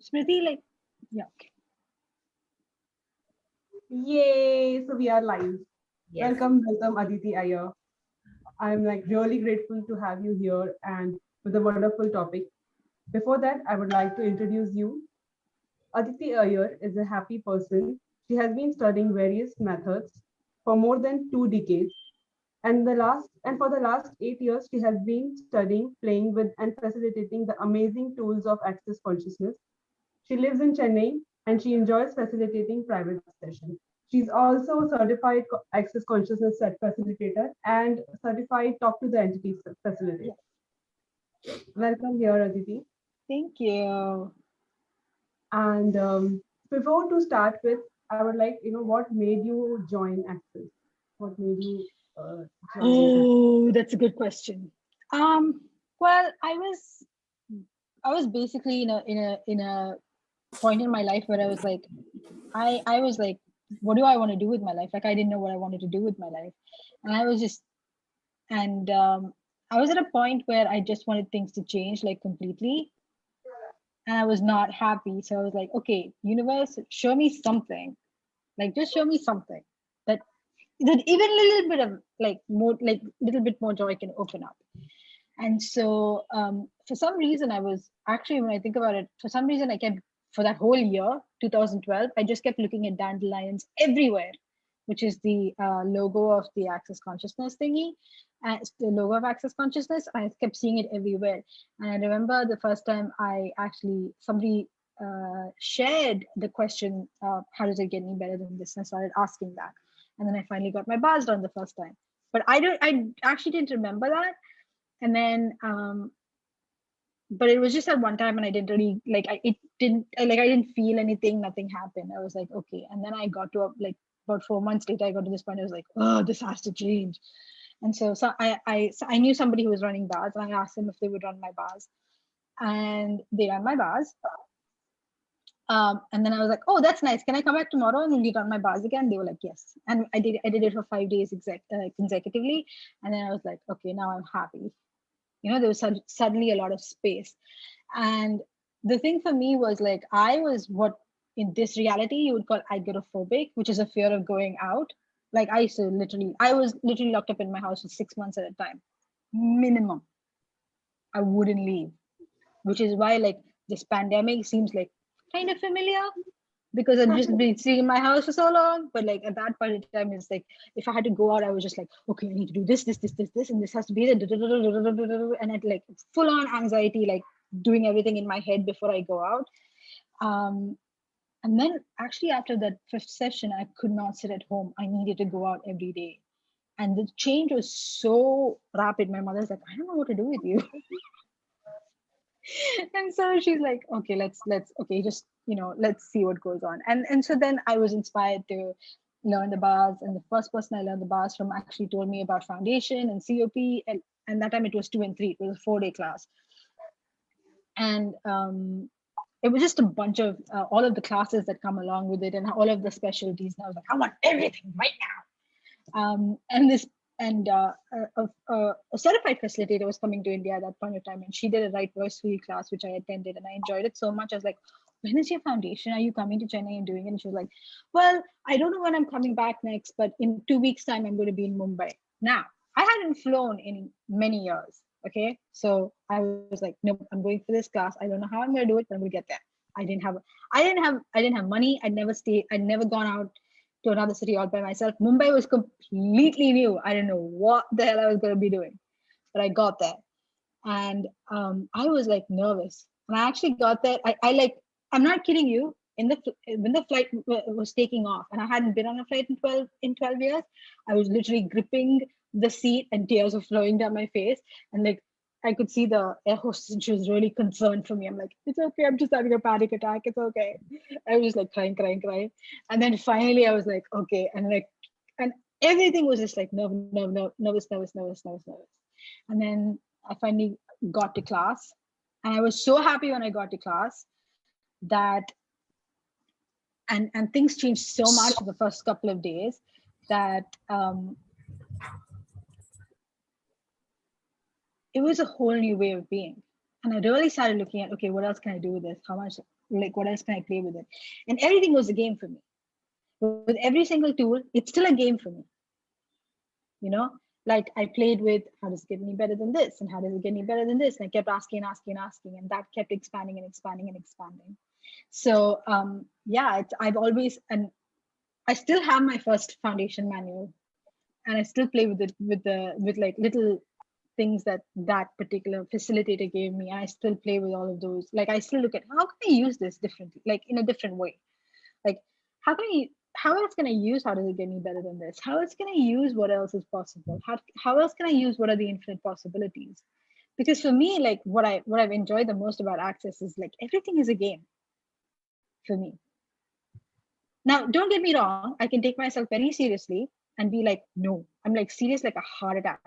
Smriti, like, yeah. Yay! So we are live. Yes. Welcome, Aditi Iyer. I'm like really grateful to have you here and with a wonderful topic. Before that, I would like to introduce you. Aditi Iyer is a happy person. She has been studying various methods for more than 2 decades, and for the last 8 years, she has been studying, playing with, and facilitating the amazing tools of access consciousness. She lives in Chennai and she enjoys facilitating private sessions. She's also a certified access consciousness set facilitator and certified talk to the entity facilitator. Welcome here, Aditi. Thank you. And before to start with, I would like, what made you join Access? What made you join this? Oh, that's a good question. Well, I was basically in a point in my life where I was like, I was like, what do I want to do with my life? Like I didn't know what I wanted to do with my life. And I was just and I was at a point where I just wanted things to change like completely. And I was not happy. So I was like, okay, universe, show me something. Like just show me something that even a little bit of like more like little bit more joy can open up. And so for some reason I was actually, when I think about it, for some reason I kept, for that whole year 2012, I just kept looking at dandelions everywhere, which is the logo of the access consciousness thingy, the logo of access consciousness. I kept seeing it everywhere. And I remember the first time I actually, somebody shared the question, how does it get any better than this? And I started asking that. And then I finally got my bars done the first time. But I actually didn't remember that. And then but it was just at one time, and I didn't really like, I didn't feel anything, nothing happened. I was like, okay. And then I got to like about 4 months later, I got to this point, I was like, oh, this has to change. And so I knew somebody who was running bars, and I asked them if they would run my bars, and they ran my bars. And then I was like, oh, that's nice. Can I come back tomorrow and you run my bars again? They were like, yes. And I did it for 5 days consecutively. And then I was like, okay, now I'm happy. There was suddenly a lot of space. And the thing for me was like, I was what in this reality you would call agoraphobic, which is a fear of going out. Like I was literally locked up in my house for 6 months at a time, minimum. I wouldn't leave, which is why like this pandemic seems like kind of familiar, because I've just been sitting in my house for so long. But like at that point in time, it's like if I had to go out, I was just like, okay, I need to do this, and this has to be the, and it like full on anxiety, like doing everything in my head before I go out. And then actually after that fifth session, I could not sit at home. I needed to go out every day. And the change was so rapid. My mother's like, I don't know what to do with you. And so she's like, okay, let's okay, just let's see what goes on. And so then I was inspired to learn the bars, and the first person I learned the bars from actually told me about foundation and COP, and that time it was 2 and 3. It was a 4-day class. And it was just a bunch of all of the classes that come along with it, and all of the specialties. And I was like, I want everything right now. And a certified facilitator was coming to India at that point of time, and she did a right voice feel class, which I attended, and I enjoyed it so much. I was like, when is your foundation? Are you coming to Chennai and doing it? And she was like, well, I don't know when I'm coming back next, but in 2 weeks time, I'm going to be in Mumbai. Now, I hadn't flown in many years. Okay. So I was like, nope, I'm going for this class. I don't know how I'm going to do it, but I'm going to get there. I didn't have money. I'd never gone out to another city all by myself. Mumbai was completely new. I didn't know what the hell I was going to be doing, but I got there. And I was like nervous. And I actually got there. I'm not kidding you. When the flight was taking off, and I hadn't been on a flight in 12 years, I was literally gripping the seat and tears were flowing down my face. And like, I could see the air hostess, and she was really concerned for me. I'm like, it's okay. I'm just having a panic attack. It's okay. I was just like crying. And then finally I was like, okay. And everything was just like, nervous. And then I finally got to class. And I was so happy when I got to class that, and things changed so much for the first couple of days that it was a whole new way of being. And I really started looking at, okay, what else can I do with this? How much, like, what else can I play with it? And everything was a game for me. With every single tool, it's still a game for me. You know, like I played with, how does it get any better than this? And how does it get any better than this? And I kept asking and asking and asking, and that kept expanding and expanding and expanding. So yeah, I've always, and I still have my first foundation manual, and I still play with it with like little things that that particular facilitator gave me. I still play with all of those. Like I still look at how can I use this differently, like in a different way. Like how can I, how else can I use, how does it get any better than this? How else can I use what else is possible? How else can I use what are the infinite possibilities? Because for me, like what I've enjoyed the most about Access is like everything is a game for me. Now, don't get me wrong, I can take myself very seriously and be like, no, I'm like serious like a heart attack.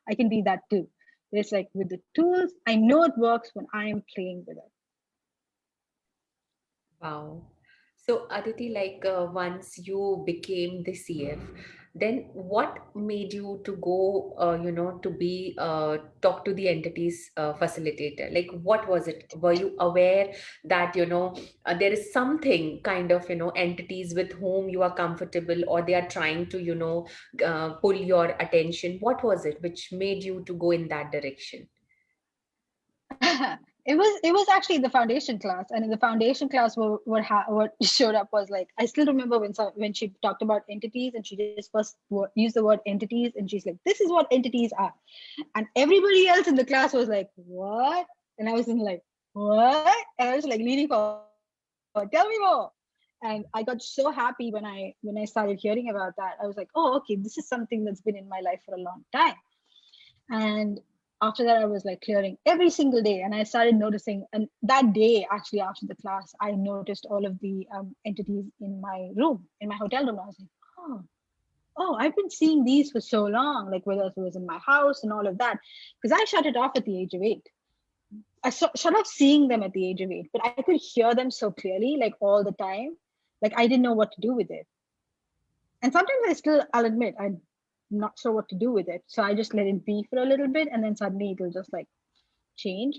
I can be that too. But it's like with the tools, I know it works when I am playing with it. Wow. So, Aditi, like once you became the CF, then what made you to go, to be talk to the entities facilitator? Like, what was it? Were you aware that, there is something kind of, entities with whom you are comfortable or they are trying to, pull your attention? What was it which made you to go in that direction? It was actually the foundation class, and in the foundation class, what showed up was like I still remember when she talked about entities, and she just first used the word entities, and she's like, "This is what entities are," and everybody else in the class was like, "What?" And I was in like, "What?" And I was like leaning forward, "Tell me more." And I got so happy when I started hearing about that. I was like, "Oh, okay, this is something that's been in my life for a long time." And after that, I was like clearing every single day, and I started noticing. And that day, actually, after the class, I noticed all of the entities in my room, in my hotel room. I was like, oh, oh, I've been seeing these for so long, like whether it was in my house and all of that, because I shut it off at the age of 8. Shut off seeing them at the age of 8, but I could hear them so clearly, like all the time, like I didn't know what to do with it. And sometimes I'll admit, I'm not sure what to do with it. So I just let it be for a little bit, and then suddenly it'll just like change.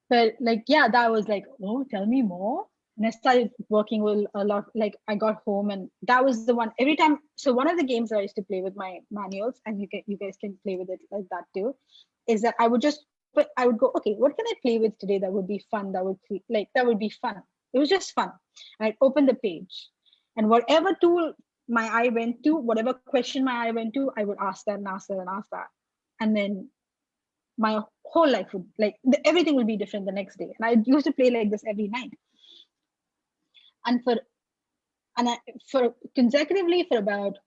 But like, yeah, that was like, oh, tell me more. And I started working with a lot. Like I got home, and that was the one every time. So one of the games that I used to play with my manuals, and you guys can play with it like that too, is that I would just open. I would go, okay, what can I play with today that would be fun? That would be fun. It was just fun. I'd open the page, and whatever tool my eye went to, whatever question my eye went to, I would ask that and ask that and ask that, and then my whole life would like everything will be different the next day. And I used to play like this every night, and for consecutively for about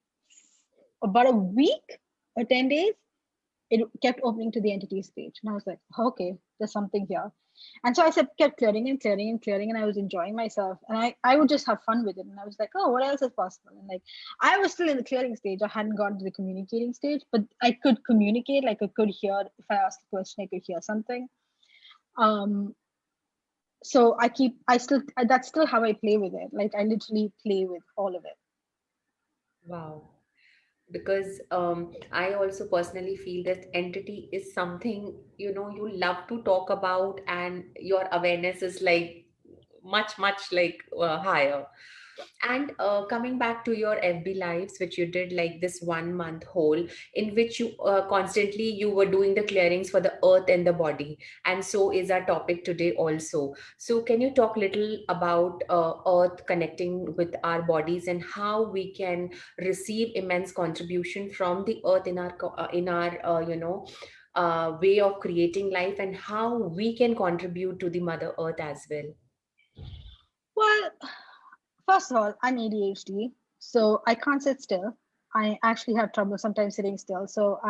a week or 10 days, it kept opening to the entities page, and I was like, okay, there's something here. And so I kept clearing and clearing and clearing, and I was enjoying myself, and I would just have fun with it. And I was like, oh, what else is possible? And like I was still in the clearing stage, I hadn't gotten to the communicating stage, but I could communicate. Like I could hear, if I asked a question, I could hear something. um so that's still how I play with it. Like I literally play with all of it. Wow. Because I also personally feel that entity is something you love to talk about, and your awareness is like much like higher. And coming back to your FB lives, which you did like this 1 month whole, in which you constantly you were doing the clearings for the earth and the body, and so is our topic today also. So can you talk little about earth connecting with our bodies and how we can receive immense contribution from the earth in our way of creating life, and how we can contribute to the mother earth as well? Well, first of all, I'm ADHD, so I can't sit still. I actually have trouble sometimes sitting still. So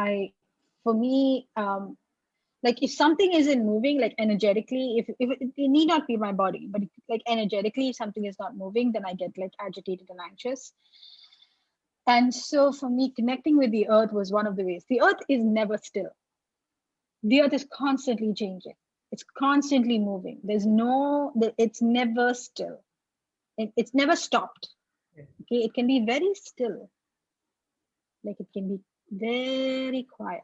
for me, like if something isn't moving, like energetically, if it need not be my body, but like energetically, if something is not moving, then I get like agitated and anxious. And so for me, connecting with the earth was one of the ways. The earth is never still. The earth is constantly changing. It's constantly moving. It's never still. It's never stopped. Okay, it can be very still, like it can be very quiet,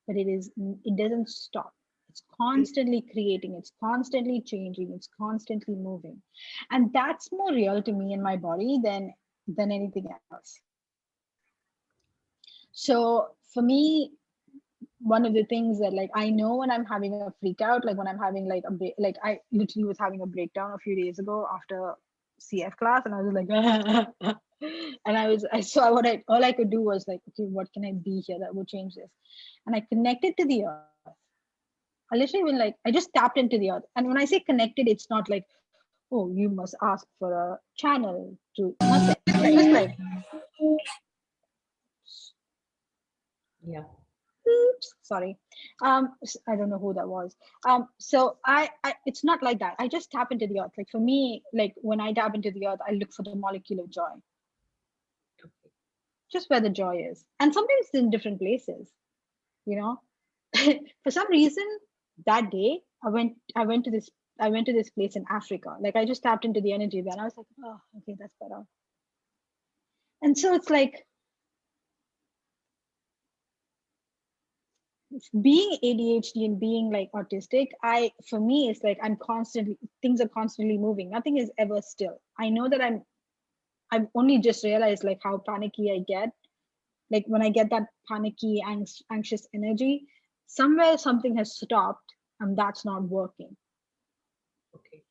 but it doesn't stop. It's constantly creating, it's constantly changing, it's constantly moving. And that's more real to me in my body than anything else. So for me, one of the things that like I know when I'm having a freak out, like when I'm having like like I literally was having a breakdown a few days ago after CF class, and I was like, and I saw what I all I could do was like, okay, what can I be here that would change this? And I connected to the earth. I literally went like I just tapped into the earth, and when I say connected, it's not like, oh, you must ask for a channel to nothing. It's just like, Yeah. oops, sorry. I don't know who that was. So I it's not like that. I just tap into the earth. Like for me, like when I tap into the earth, I look for the molecule of joy, Okay. just where the joy is. And sometimes it's in different places, you know. For some reason, that day I went to this place in Africa. Like I just tapped into the energy there, and I was like, oh, okay, that's better. And so it's like being ADHD and being like autistic, for me it's like I'm constantly things are constantly moving. Nothing is ever still. I know that I've only just realized like how panicky I get. Like when I get that panicky, anxious energy, somewhere something has stopped and that's not working. Okay.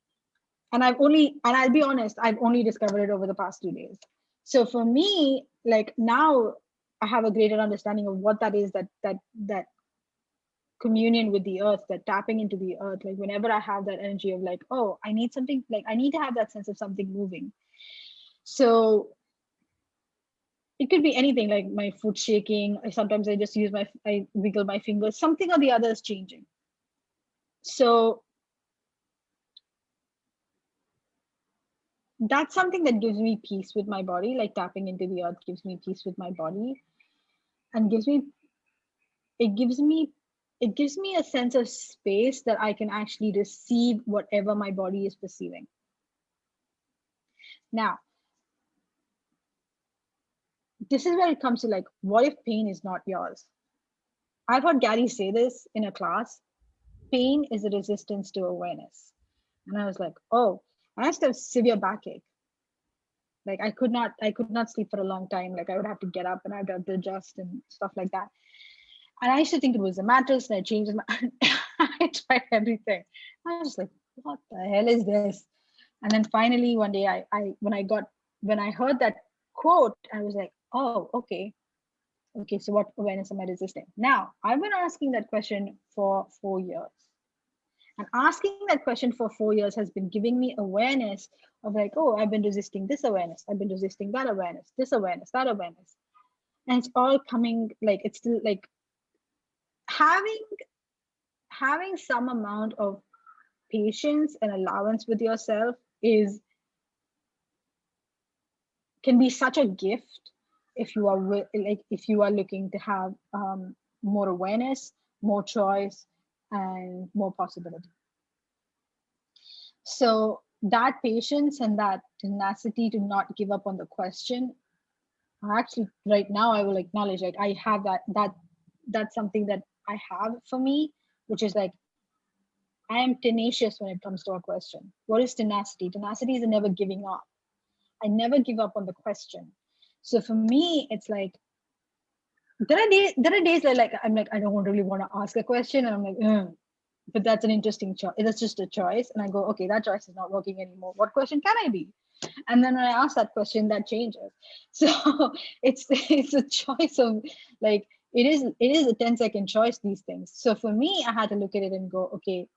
And I'll be honest, I've only discovered it over the past 2 days. So for me, like now I have a greater understanding of what that is that communion with the earth, that tapping into the earth. Like whenever I have that energy of like, oh, I need something, like I need to have that sense of something moving. So it could be anything, like my foot shaking. Sometimes I just I wiggle my fingers, something or the other is changing. So that's something that gives me peace with my body. Like tapping into the earth gives me peace with my body and it gives me it gives me a sense of space that I can actually receive whatever my body is perceiving. Now, this is where it comes to like, what if pain is not yours? I've heard Gary say this in a class: pain is a resistance to awareness. And I was like, oh, I used to have severe backache. Like I could not sleep for a long time. Like I would have to get up and I'd have to adjust and stuff like that. And I used to think it was the mattress, and I changed I tried everything. I was like, what the hell is this? And then finally one day when I heard that quote, I was like, oh, okay, so what awareness am I resisting? Now, I've been asking that question for 4 years. And asking that question for 4 years has been giving me awareness of like, oh, I've been resisting this awareness. I've been resisting that awareness, this awareness, that awareness. And it's all coming, like, it's still like having some amount of patience and allowance with yourself can be such a gift if you are if you are looking to have more awareness, more choice, and more possibility. So that patience and that tenacity to not give up on the question, actually right now I will acknowledge, like I have that's something that I have for me, which is like I am tenacious when it comes to a question. What is tenacity? Tenacity is never giving up. I never give up on the question. So for me, it's like there are days like I'm like I don't really want to ask a question, and I'm like, but that's an interesting choice. That's just a choice, and I go, okay, that choice is not working anymore. What question can I be? And then when I ask that question, that changes. So it's a choice of like it is a 10-second choice. These things. So for me, I had to look at it and go, okay,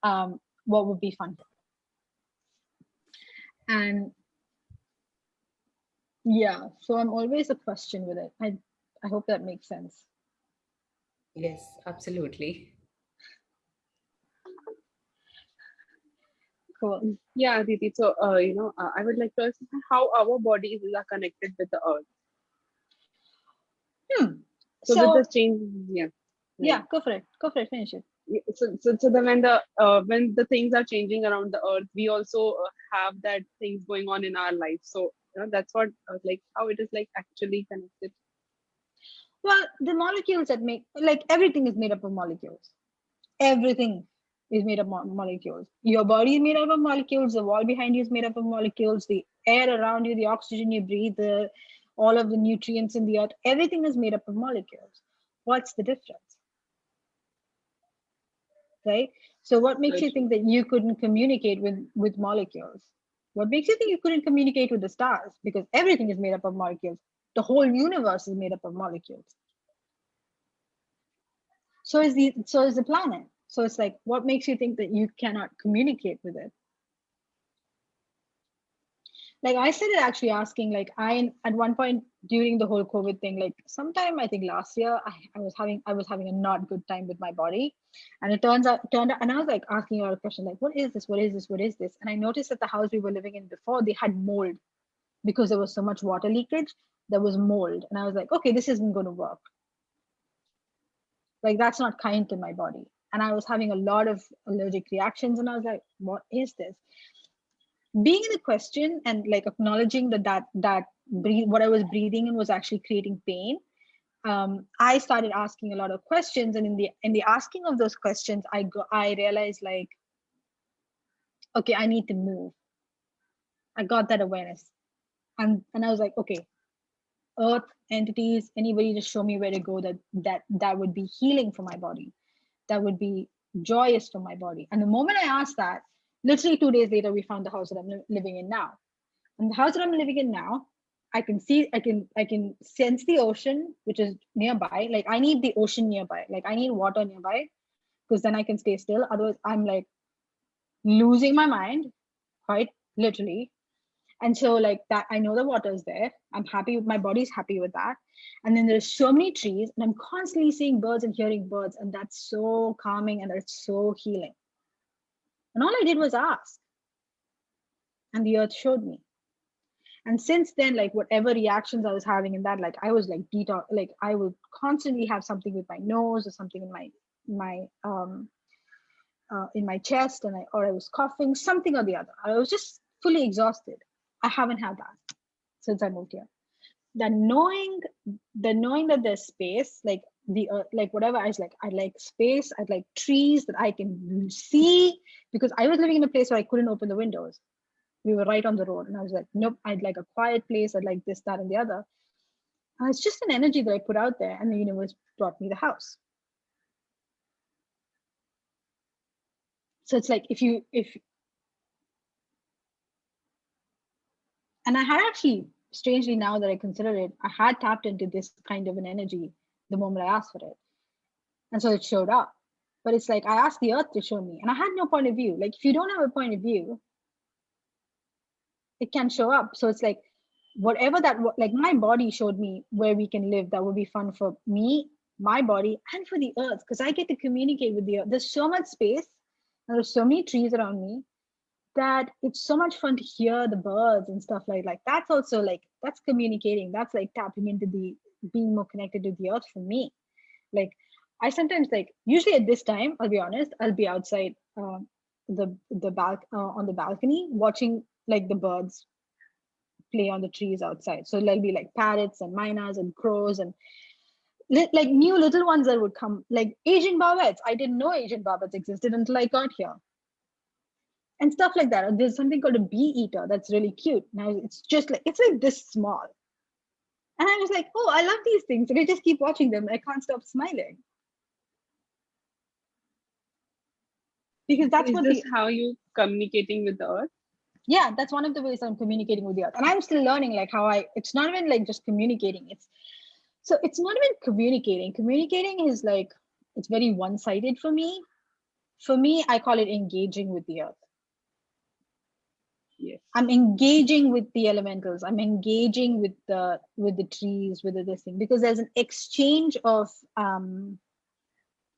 what would be fun? And yeah, so I'm always a question with it. I hope that makes sense. Yes, absolutely. Cool. Yeah, Aditi. So, I would like to ask how our bodies are connected with the earth. Hmm. So, with the So change, yeah, yeah, right. go for it. Go for it. Finish it. So then when the things are changing around the earth, we also have that things going on in our life. So, that's what like how it is like actually connected. Well, the molecules that make like everything is made up of molecules. Everything is made of molecules. Your body is made up of molecules. The wall behind you is made up of molecules. The air around you, the oxygen you breathe, all of the nutrients in the earth, everything is made up of molecules. What's the difference? Right? So what makes you think that you couldn't communicate with molecules? What makes you think you couldn't communicate with the stars? Because everything is made up of molecules. The whole universe is made up of molecules. So is the planet. So it's like, what makes you think that you cannot communicate with it? Like I started actually asking, like at one point during the whole COVID thing, like sometime I think last year, I was having a not good time with my body. And it turned out, and I was like asking a lot of questions, like, what is this? What is this? What is this? And I noticed that the house we were living in before, they had mold because there was so much water leakage. There was mold. And I was like, okay, this isn't going to work. Like, that's not kind to my body. And I was having a lot of allergic reactions. And I was like, what is this? Being in the question and like acknowledging that what I was breathing in was actually creating pain. I started asking a lot of questions. And in the asking of those questions, I realized like, okay, I need to move. I got that awareness. And I was like, okay, earth, entities, anybody just show me where to go that would be healing for my body, that would be joyous for my body. And the moment I asked that, literally 2 days later, we found the house that I'm living in now. And the house that I'm living in now, I can sense the ocean, which is nearby. Like I need the ocean nearby. Like I need water nearby, because then I can stay still. Otherwise, I'm like losing my mind, quite literally. And so like that, I know the water is there. I'm happy with, my body's happy with that. And then there's so many trees and I'm constantly seeing birds and hearing birds. And that's so calming and that's so healing. And all I did was ask. And the earth showed me. And since then, like whatever reactions I was having in that, like I was like detox, like I would constantly have something with my nose or something in my chest, and I was coughing, something or the other. I was just fully exhausted. I haven't had that since I moved here. The knowing that there's space, like like whatever, I like space. I'd like trees that I can see, because I was living in a place where I couldn't open the windows. We were right on the road, and I was like, nope, I'd like a quiet place. I'd like this, that, and the other. And it's just an energy that I put out there, and the universe brought me the house. So it's like and I had actually, strangely, now that I consider it, I had tapped into this kind of an energy the moment I asked for it. And so it showed up. But it's like, I asked the earth to show me, and I had no point of view. Like, if you don't have a point of view, it can show up. So it's like, whatever that, like my body showed me where we can live, that would be fun for me, my body, and for the earth, because I get to communicate with the earth. There's so much space, and there's so many trees around me, that it's so much fun to hear the birds and stuff like that's also like, that's communicating. That's like tapping into the being more connected to the earth for me. Like I sometimes, like usually at this time, I'll be honest, I'll be outside on the balcony watching like the birds play on the trees outside. So there'll be like parrots and mynas and crows and like new little ones that would come, like Asian bobets. I didn't know Asian bobets existed until I got here. And stuff like that. There's something called a bee eater that's really cute. Now it's just like, it's like this small. And I was like, oh, I love these things. And I just keep watching them. I can't stop smiling. Because that's Is this how you communicating with the earth? Yeah, that's one of the ways I'm communicating with the earth. And I'm still learning like it's not even like just communicating. It's not even communicating. Communicating is like, it's very one-sided for me. For me, I call it engaging with the earth. Yes. I'm engaging with the elementals. I'm engaging with the trees, with this thing, because there's an exchange of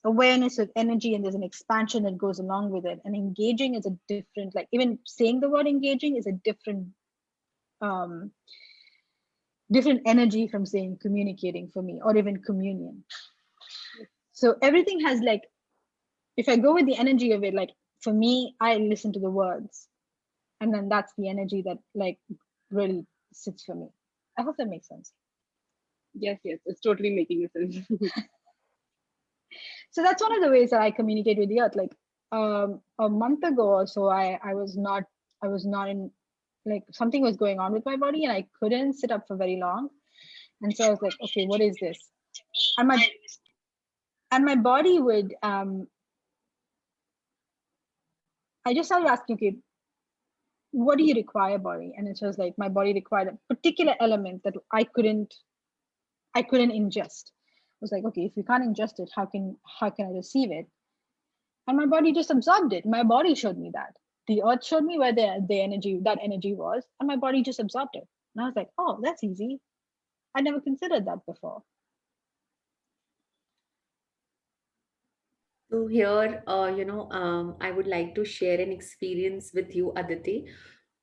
awareness of energy, and there's an expansion that goes along with it. And engaging is a different, like even saying the word engaging is a different energy from saying communicating for me, or even communion. So everything has like, if I go with the energy of it, like for me, I listen to the words. And then that's the energy that like really sits for me. I hope that makes sense. Yes, it's totally making sense. So that's one of the ways that I communicate with the earth. Like a month ago or so, I was not in, like, something was going on with my body and I couldn't sit up for very long. And so I was like, okay, what is this? And my body would I just started asking, okay, what do you require, body? And it was like my body required a particular element that I couldn't ingest. I was like, okay, if you can't ingest it, how can I receive it? And my body just absorbed it. My body showed me that. The earth showed me where that energy was, and my body just absorbed it. And I was like, oh, that's easy. I never considered that before. So here, I would like to share an experience with you, Aditi,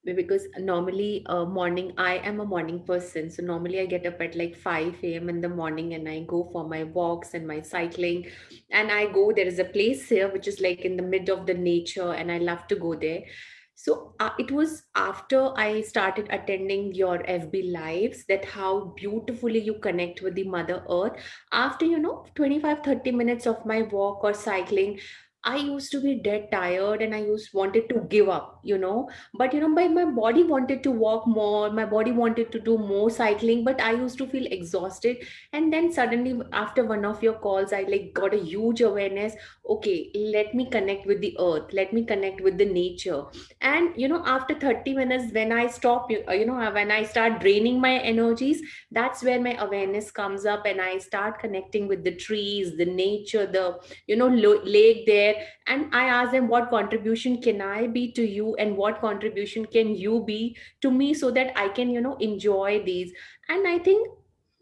because normally morning, I am a morning person. So normally I get up at like 5 a.m. in the morning and I go for my walks and my cycling. And there is a place here which is like in the mid of the nature, and I love to go there. So it was after I started attending your FB lives that how beautifully you connect with the Mother Earth. After 25-30 minutes of my walk or cycling, I used to be dead tired and I used wanted to give up, but my body wanted to walk more, my body wanted to do more cycling, but I used to feel exhausted. And then suddenly after one of your calls, I like got a huge awareness. Okay, let me connect with the earth, let me connect with the nature. And after 30 minutes, when I stop, when I start draining my energies, that's where my awareness comes up and I start connecting with the trees, the nature, the lake there. And I ask them, what contribution can I be to you and what contribution can you be to me, so that I can enjoy these. And I think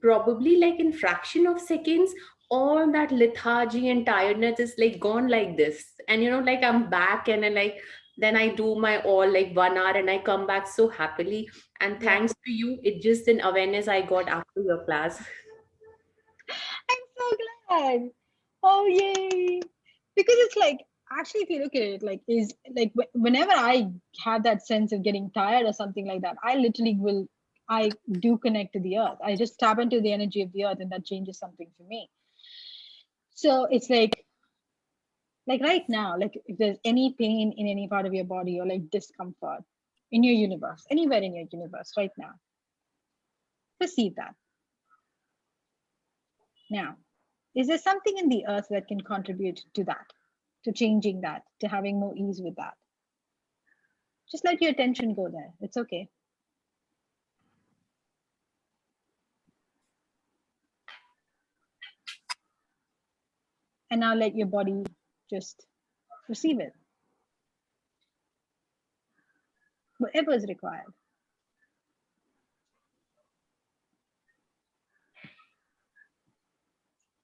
probably like in fraction of seconds, all that lethargy and tiredness is like gone like this. And like I'm back, and I like then I do my all like 1 hour and I come back so happily. And Yeah. thanks to you, it just an awareness I got after your class. I'm so glad. Oh, yay. Because it's like, actually, if you look at it, like, is like whenever I have that sense of getting tired or something like that, I do connect to the earth. I just tap into the energy of the earth, and that changes something for me. So it's like right now, like if there's any pain in any part of your body or like discomfort in your universe, anywhere in your universe right now, perceive that. Now, is there something in the earth that can contribute to that, to changing that, to having more ease with that? Just let your attention go there. It's okay. And now let your body just receive it, whatever is required.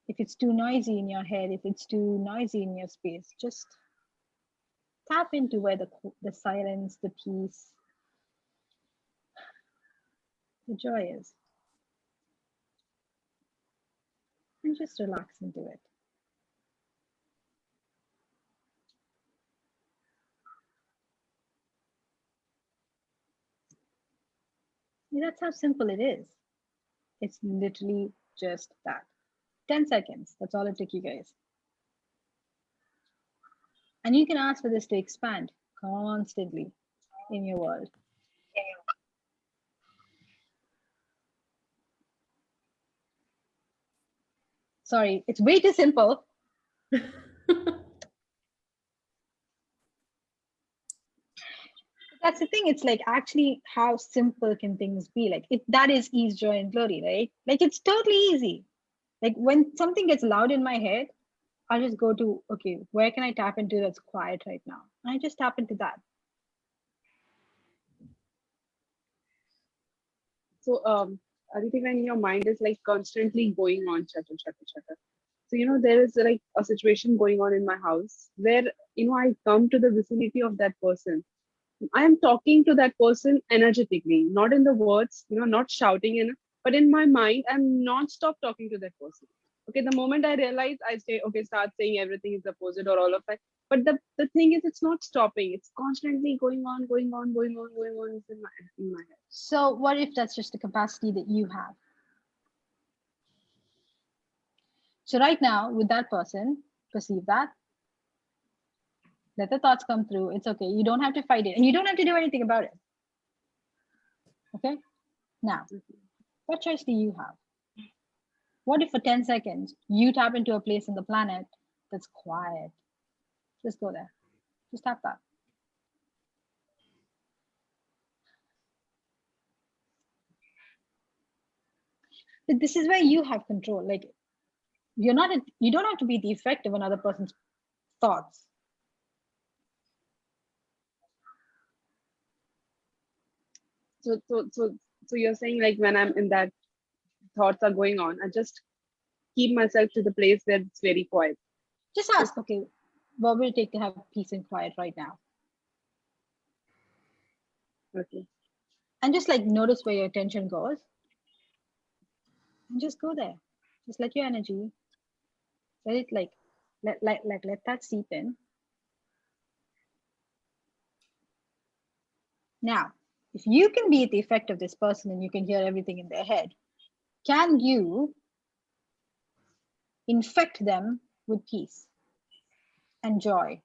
If it's too noisy in your head, if it's too noisy in your space, just tap into where the silence, the peace, the joy is, and just relax into it. That's how simple it is. It's literally just that. 10 seconds. That's all it took you guys. And you can ask for this to expand constantly in your world. Sorry, it's way too simple. That's the thing. It's like, actually, how simple can things be? Like, that is ease, joy, and glory, right? Like, it's totally easy. Like, when something gets loud in my head, I'll just go to, okay, where can I tap into that's quiet right now? And I just tap into that. So, Aditi, when your mind is like constantly going on, chatter, chatter, chatter. So, there is like a situation going on in my house where, I come to the vicinity of that person. I am talking to that person energetically, not in the words, not shouting in, but in my mind, I'm non-stop talking to that person. Okay, the moment I realize, I say, okay, start saying everything is opposite or all of that. But the thing is, it's not stopping. It's constantly going on, going on, going on, going on in my head. So what if that's just the capacity that you have? So right now with that person, Perceive that. Let the thoughts come through. It's okay. You don't have to fight it, and you don't have to do anything about it. Okay? Now, what choice do you have? What if for 10 seconds you tap into a place in the planet that's quiet? Just go there. Just tap that. But this is where you have control. Like, you don't have to be the effect of another person's thoughts. So you're saying, like, when I'm in that thoughts are going on, I just keep myself to the place where it's very quiet. Just ask, okay, what will it take to have peace and quiet right now? Okay. And just like notice where your attention goes. And just go there. Just let your energy, let it let that seep in. Now, if you can be the effect of this person and you can hear everything in their head, can you infect them with peace and joy?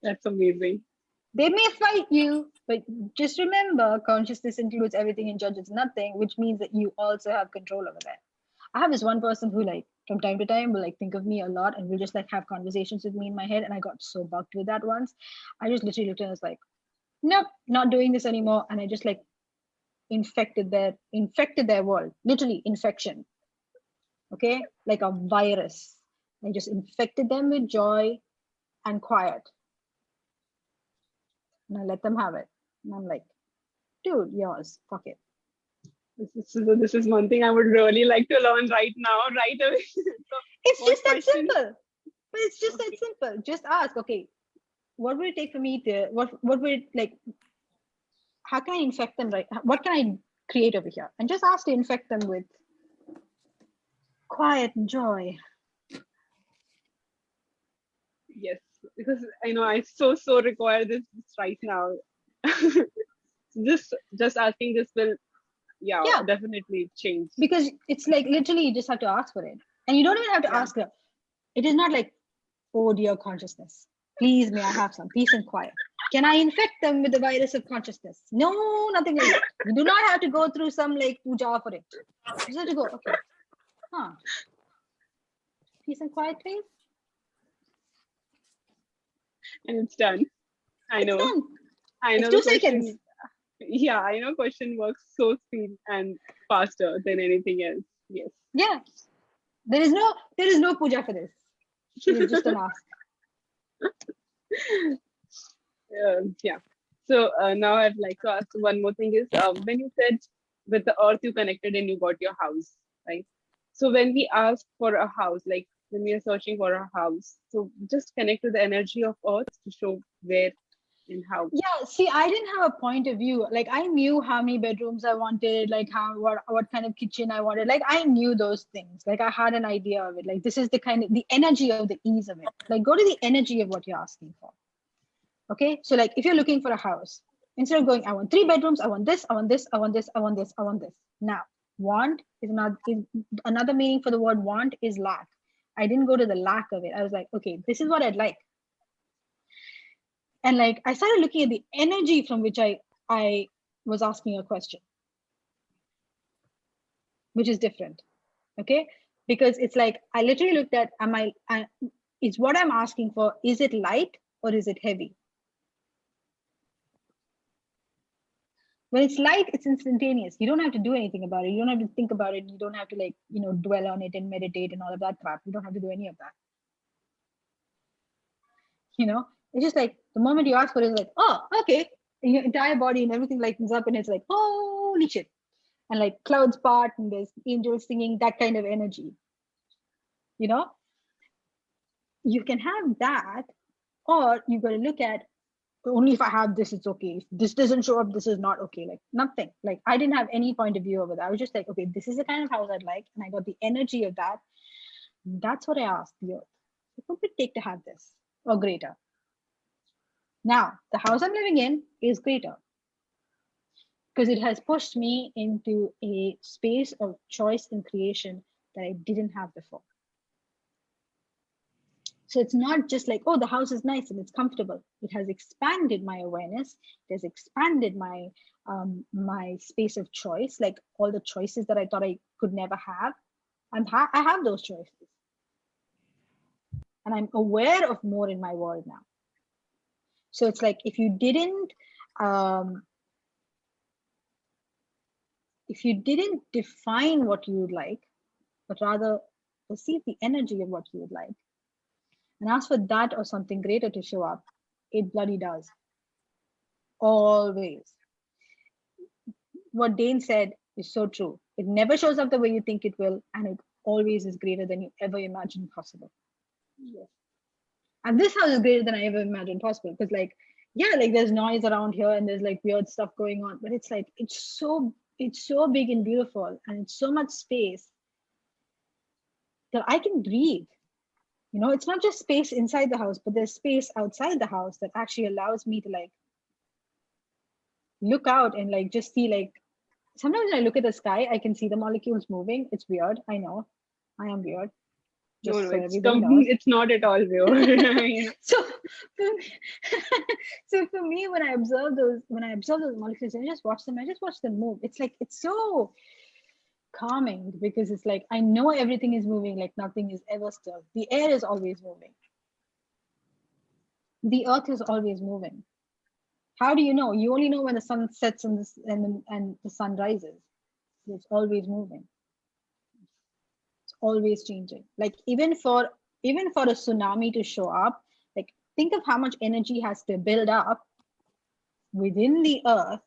That's amazing. They may fight you, but just remember, consciousness includes everything and judges nothing, which means that you also have control over that. I have this one person who, like, from time to time will like think of me a lot and will just like have conversations with me in my head. And I got so bugged with that once. I just literally looked at it and was like, nope, not doing this anymore. And I just like infected their world, literally infection. Okay, like a virus. I just infected them with joy and quiet. And I let them have it. And I'm like, dude, yours, fuck it. This is one thing I would really like to learn right now, right away. So it's what just that question? simple. But it's just that simple. Just ask, okay, what will it take for me to, what will it, like, how can I infect them, right? What can I create over here? And just ask to infect them with quiet and joy. Yes, because I know I so require this right now. just asking this will definitely change. Because it's like literally you just have to ask for it. And you don't even have to ask her. It is not like, oh dear consciousness, please may I have some peace and quiet. Can I infect them with the virus of consciousness? No, nothing like that. You do not have to go through some like puja for it. You just have to go, okay. Peace and quiet, please. And it's done. I know. Done. I know. It's 2 seconds. Yeah, I know question works so speed and faster than anything else. Yes. Yeah. There is no puja for this. It is just an ask. Yeah. So now I'd like to ask one more thing is when you said with the earth you connected and you got your house, right? So when we ask for a house, like when we are searching for a house, so just connect to the energy of earth to show where and how. Yeah, see, I didn't have a point of view. Like I knew how many bedrooms I wanted, like what kind of kitchen I wanted. Like I knew those things. Like I had an idea of it. Like this is the energy of the ease of it. Like go to the energy of what you're asking for. Okay, so like if you're looking for a house, instead of going, I want 3 bedrooms, I want this, I want this, I want this, I want this, I want this. Now, want is another meaning for the word want is lack. I didn't go to the lack of it. I was like, okay, this is what I'd like. And like I started looking at the energy from which I was asking a question, which is different. Okay, because it's like I literally looked at, is what I'm asking for, is it light or is it heavy? When it's light, it's instantaneous. You don't have to do anything about it. You don't have to think about it. You don't have to like, dwell on it and meditate and all of that crap. You don't have to do any of that. It's just like the moment you ask for it, it's like, oh, okay. And your entire body and everything lightens up and it's like, holy shit. And like clouds part and there's angels singing, that kind of energy. You can have that, or you got to look at, only if I have this, it's okay. If this doesn't show up, this is not okay. Like nothing. Like I didn't have any point of view over that. I was just like, okay, this is the kind of house I'd like. And I got the energy of that. That's what I asked the earth. What would it take to have this or greater? Now, the house I'm living in is greater because it has pushed me into a space of choice and creation that I didn't have before. So it's not just like, oh, the house is nice and it's comfortable. It has expanded my awareness. It has expanded my space of choice. Like all the choices that I thought I could never have, I have those choices, and I'm aware of more in my world now. So it's like um, if you didn't define what you would like, but rather perceive the energy of what you would like, and ask for that or something greater to show up, it bloody does. Always. What Dane said is so true. It never shows up the way you think it will, and it always is greater than you ever imagined possible. Yes. And this house is greater than I ever imagined possible. Because like, yeah, like there's noise around here and there's like weird stuff going on, but it's like it's so big and beautiful, and it's so much space that I can breathe. You know, it's not just space inside the house, but there's space outside the house that actually allows me to like look out and like just see like sometimes when I look at the sky, I can see the molecules moving. It's weird. I know. I am weird. No, Just no, so everybody knows. it's not at all weird. So, for me, so for me, when I observe those molecules, I just watch them. I just watch them move. It's like it's so calming because it's like I know everything is moving. Like nothing is ever still. The air is always moving. The earth is always moving. How do you know? You only know when the sun sets and the sun rises. It's always moving. It's always changing. Like even for a tsunami to show up, like think of how much energy has to build up within the earth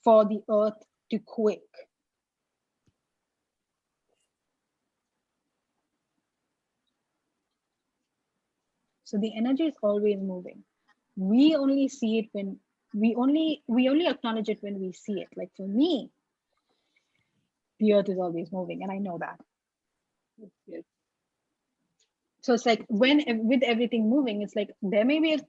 for the earth to quake. So the energy is always moving. We only see it when we only acknowledge it when we see it. Like for me, the earth is always moving, and I know that. Yes. So it's like when with everything moving, it's like there may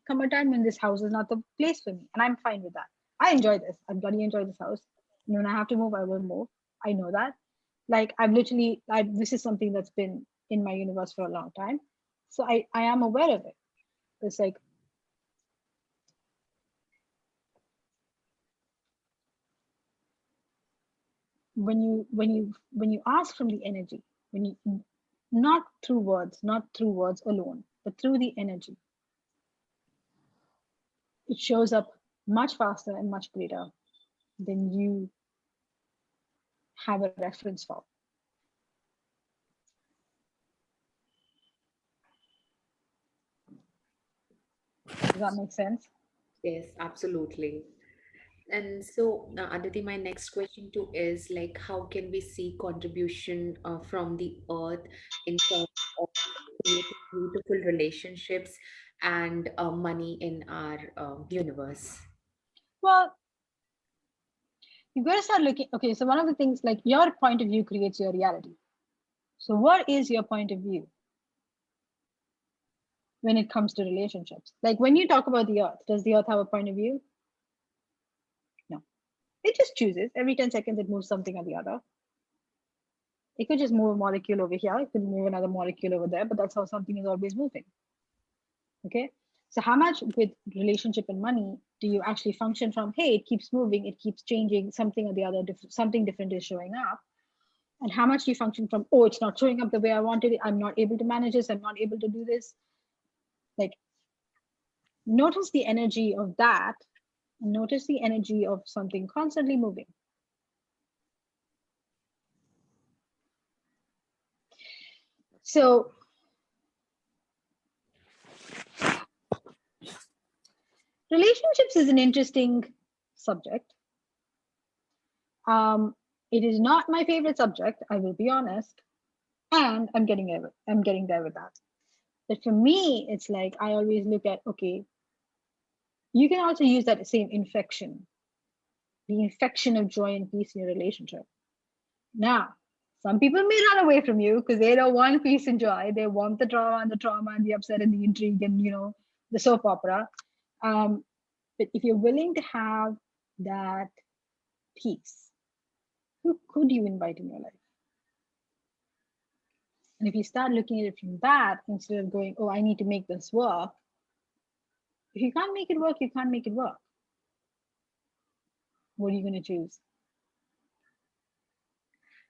come a time when this house is not the place for me, and I'm fine with that. I enjoy this. I bloody enjoy this house. And when I have to move, I will move. I know that. Like this is something that's been in my universe for a long time. So I am aware of it. It's like when you ask from the energy, when you not through words alone, but through the energy, it shows up much faster and much greater than you have a reference for. Does that make sense? Yes, absolutely. And so, Aditi, my next question too is like, how can we see contribution from the earth in terms of creating beautiful relationships and money in our universe? Well, you've got to start looking. Okay, so one of the things, like your point of view creates your reality. So what is your point of view when it comes to relationships? Like when you talk about the earth, does the earth have a point of view? No. It just chooses. Every 10 seconds it moves something or the other. It could just move a molecule over here, it could move another molecule over there, but that's how something is always moving. Okay, so how much with relationship and money do you actually function from, hey, it keeps moving, it keeps changing, something or the other, something different is showing up? And how much do you function from, oh, it's not showing up the way I wanted it, I'm not able to manage this, I'm not able to do this? Like, notice the energy of that, and notice the energy of something constantly moving. So relationships is an interesting subject. It is not my favorite subject, I will be honest, and I'm getting there with that. But for me, it's like I always look at, okay, you can also use that same infection, the infection of joy and peace in your relationship. Now, some people may run away from you because they don't want peace and joy. They want the drama and the upset and the intrigue and the soap opera. But if you're willing to have that peace, who could you invite in your life? And if you start looking at it from that, instead of going, oh, I need to make this work, if you can't make it work, you can't make it work. What are you going to choose?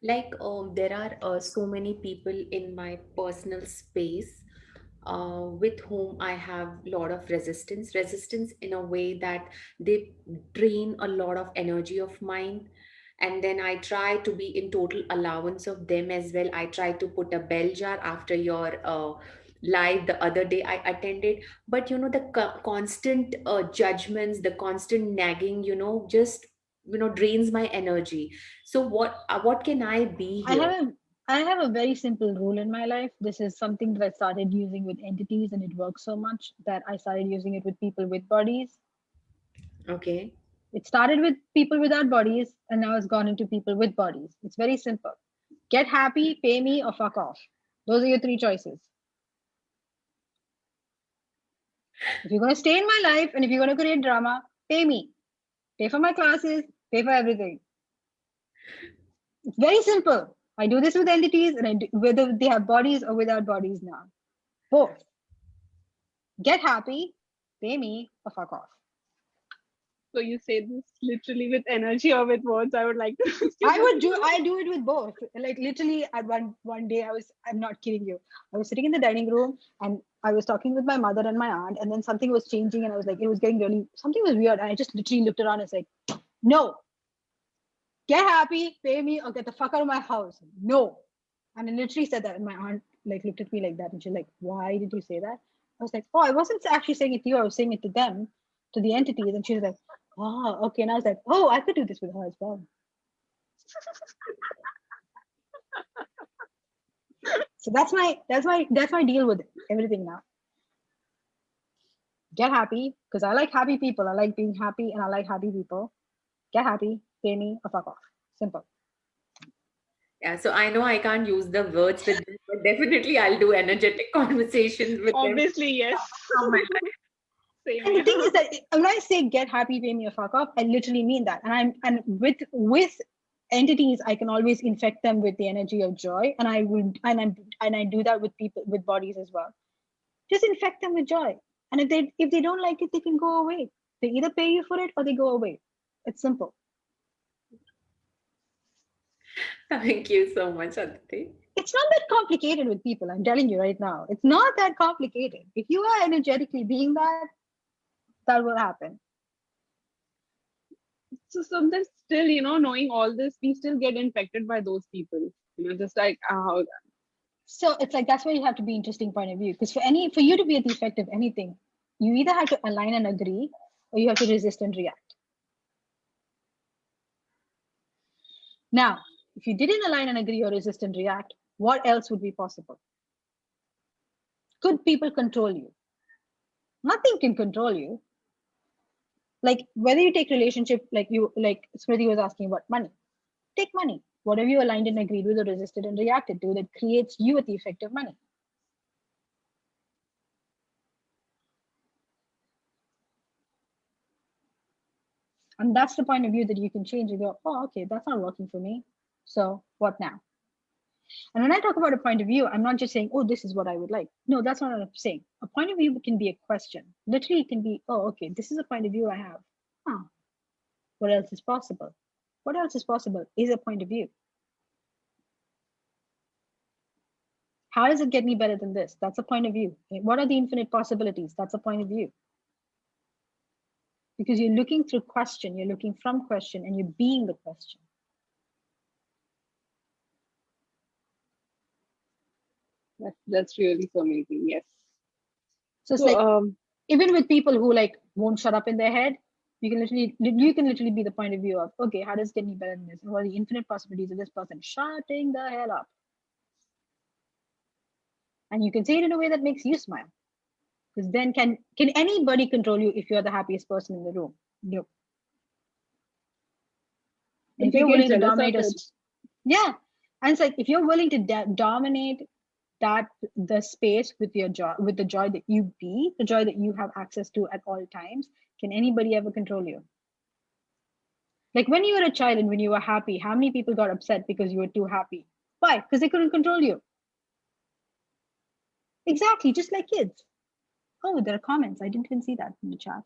Like, there are so many people in my personal space with whom I have a lot of resistance in a way that they drain a lot of energy of mine. And then I try to be in total allowance of them as well. I try to put a bell jar after your live the other day I attended. But the constant judgments, the constant nagging, just drains my energy. So what can I be I here? have a I have a very simple rule in my life. This is something that I started using with entities, and it works so much that I started using it with people with bodies. Okay. It started with people without bodies, and now it's gone into people with bodies. It's very simple. Get happy, pay me, or fuck off. Those are your three choices. If you're going to stay in my life and if you're going to create drama, pay me. Pay for my classes, pay for everything. It's very simple. I do this with entities, and I do, whether they have bodies or without bodies now. Both. Get happy, pay me, or fuck off. So you say this literally with energy or with words? I would like to ask you. I do it with both. Like literally at one day I'm not kidding you. I was sitting in the dining room and I was talking with my mother and my aunt, and then something was changing and I was like, it was getting really, something was weird. And I just literally looked around and said, no, get happy, pay me, or get the fuck out of my house. No. And I literally said that, and my aunt like looked at me like that, and she's like, why did you say that? I was like, oh, I wasn't actually saying it to you, I was saying it to them, to the entities. And she was like, oh, okay. And I was like, oh, I could do this with her as well. So that's my deal with everything now. Get happy, because I like happy people. I like being happy and I like happy people. Get happy, pay me, or fuck off. Simple. Yeah, so I know I can't use the words with them, but definitely I'll do energetic conversations with them Obviously, yes. from my life. Same And the here. thing is that when I say get happy, pay me, or fuck off, I literally mean that. And with entities, I can always infect them with the energy of joy, and I do that with people with bodies as well. Just infect them with joy, and if they don't like it, they can go away. They either pay you for it or they go away. It's simple. Thank you so much, Aditi. It's not that complicated with people. I'm telling you right now, it's not that complicated. If you are energetically being that, that will happen. So sometimes still, knowing all this, we still get infected by those people. Just like how. So it's like that's why you have to be interesting point of view. Because for you to be at the effect of anything, you either have to align and agree, or you have to resist and react. Now, if you didn't align and agree or resist and react, what else would be possible? Could people control you? Nothing can control you. Like whether you take relationship, like Smriti was asking about money. Take money. Whatever you aligned and agreed with or resisted and reacted to, that creates you at the effect of money. And that's the point of view that you can change. You go, oh, okay, that's not working for me. So what now? And when I talk about a point of view, I'm not just saying, oh, this is what I would like. No, that's not what I'm saying. A point of view can be a question. Literally, it can be, oh, okay, this is a point of view I have. Huh. What else is possible? What else is possible is a point of view. How does it get me better than this? That's a point of view. What are the infinite possibilities? That's a point of view. Because you're looking through question, you're looking from question, and you're being the question. That's really so amazing. Yes. So it's like, even with people who like won't shut up in their head, you can literally be the point of view of, okay, how does it get me better than this? And what are the infinite possibilities of this person shutting the hell up? And you can say it in a way that makes you smile. Because then can anybody control you if you're the happiest person in the room? No. If you're willing to dominate us, yeah. And it's like, if you're willing to dominate the space with your joy, with the joy that you be, the joy that you have access to at all times, can anybody ever control you? Like when you were a child and when you were happy, how many people got upset because you were too happy? Why? Because they couldn't control you. Exactly, just like kids. Oh, there are comments. I didn't even see that in the chat.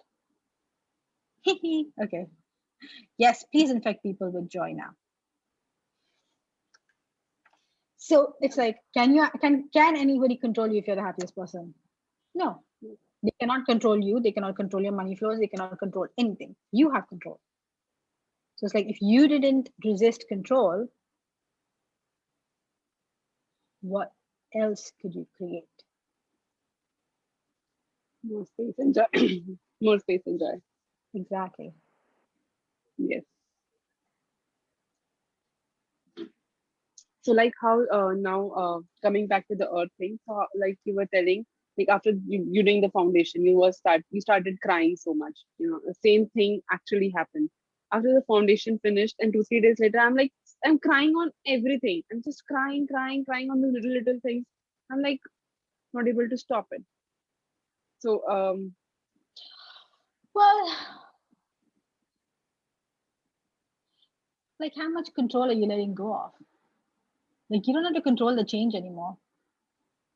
Okay. Yes, please infect people with joy now. So it's like, can anybody control you if you're the happiest person? No. They cannot control you. They cannot control your money flows. They cannot control anything. You have control. So it's like, if you didn't resist control, what else could you create? More space and joy. More space and joy. Exactly. Yes. So like how now coming back to the earth thing, so like you were telling, like after you doing the foundation, you started crying so much. The same thing actually happened. After the foundation finished, and 2 3 days later, I'm crying on everything. I'm just crying, crying, crying on the little things. I'm like not able to stop it. So Well, like, how much control are you letting go of? Like, you don't have to control the change anymore.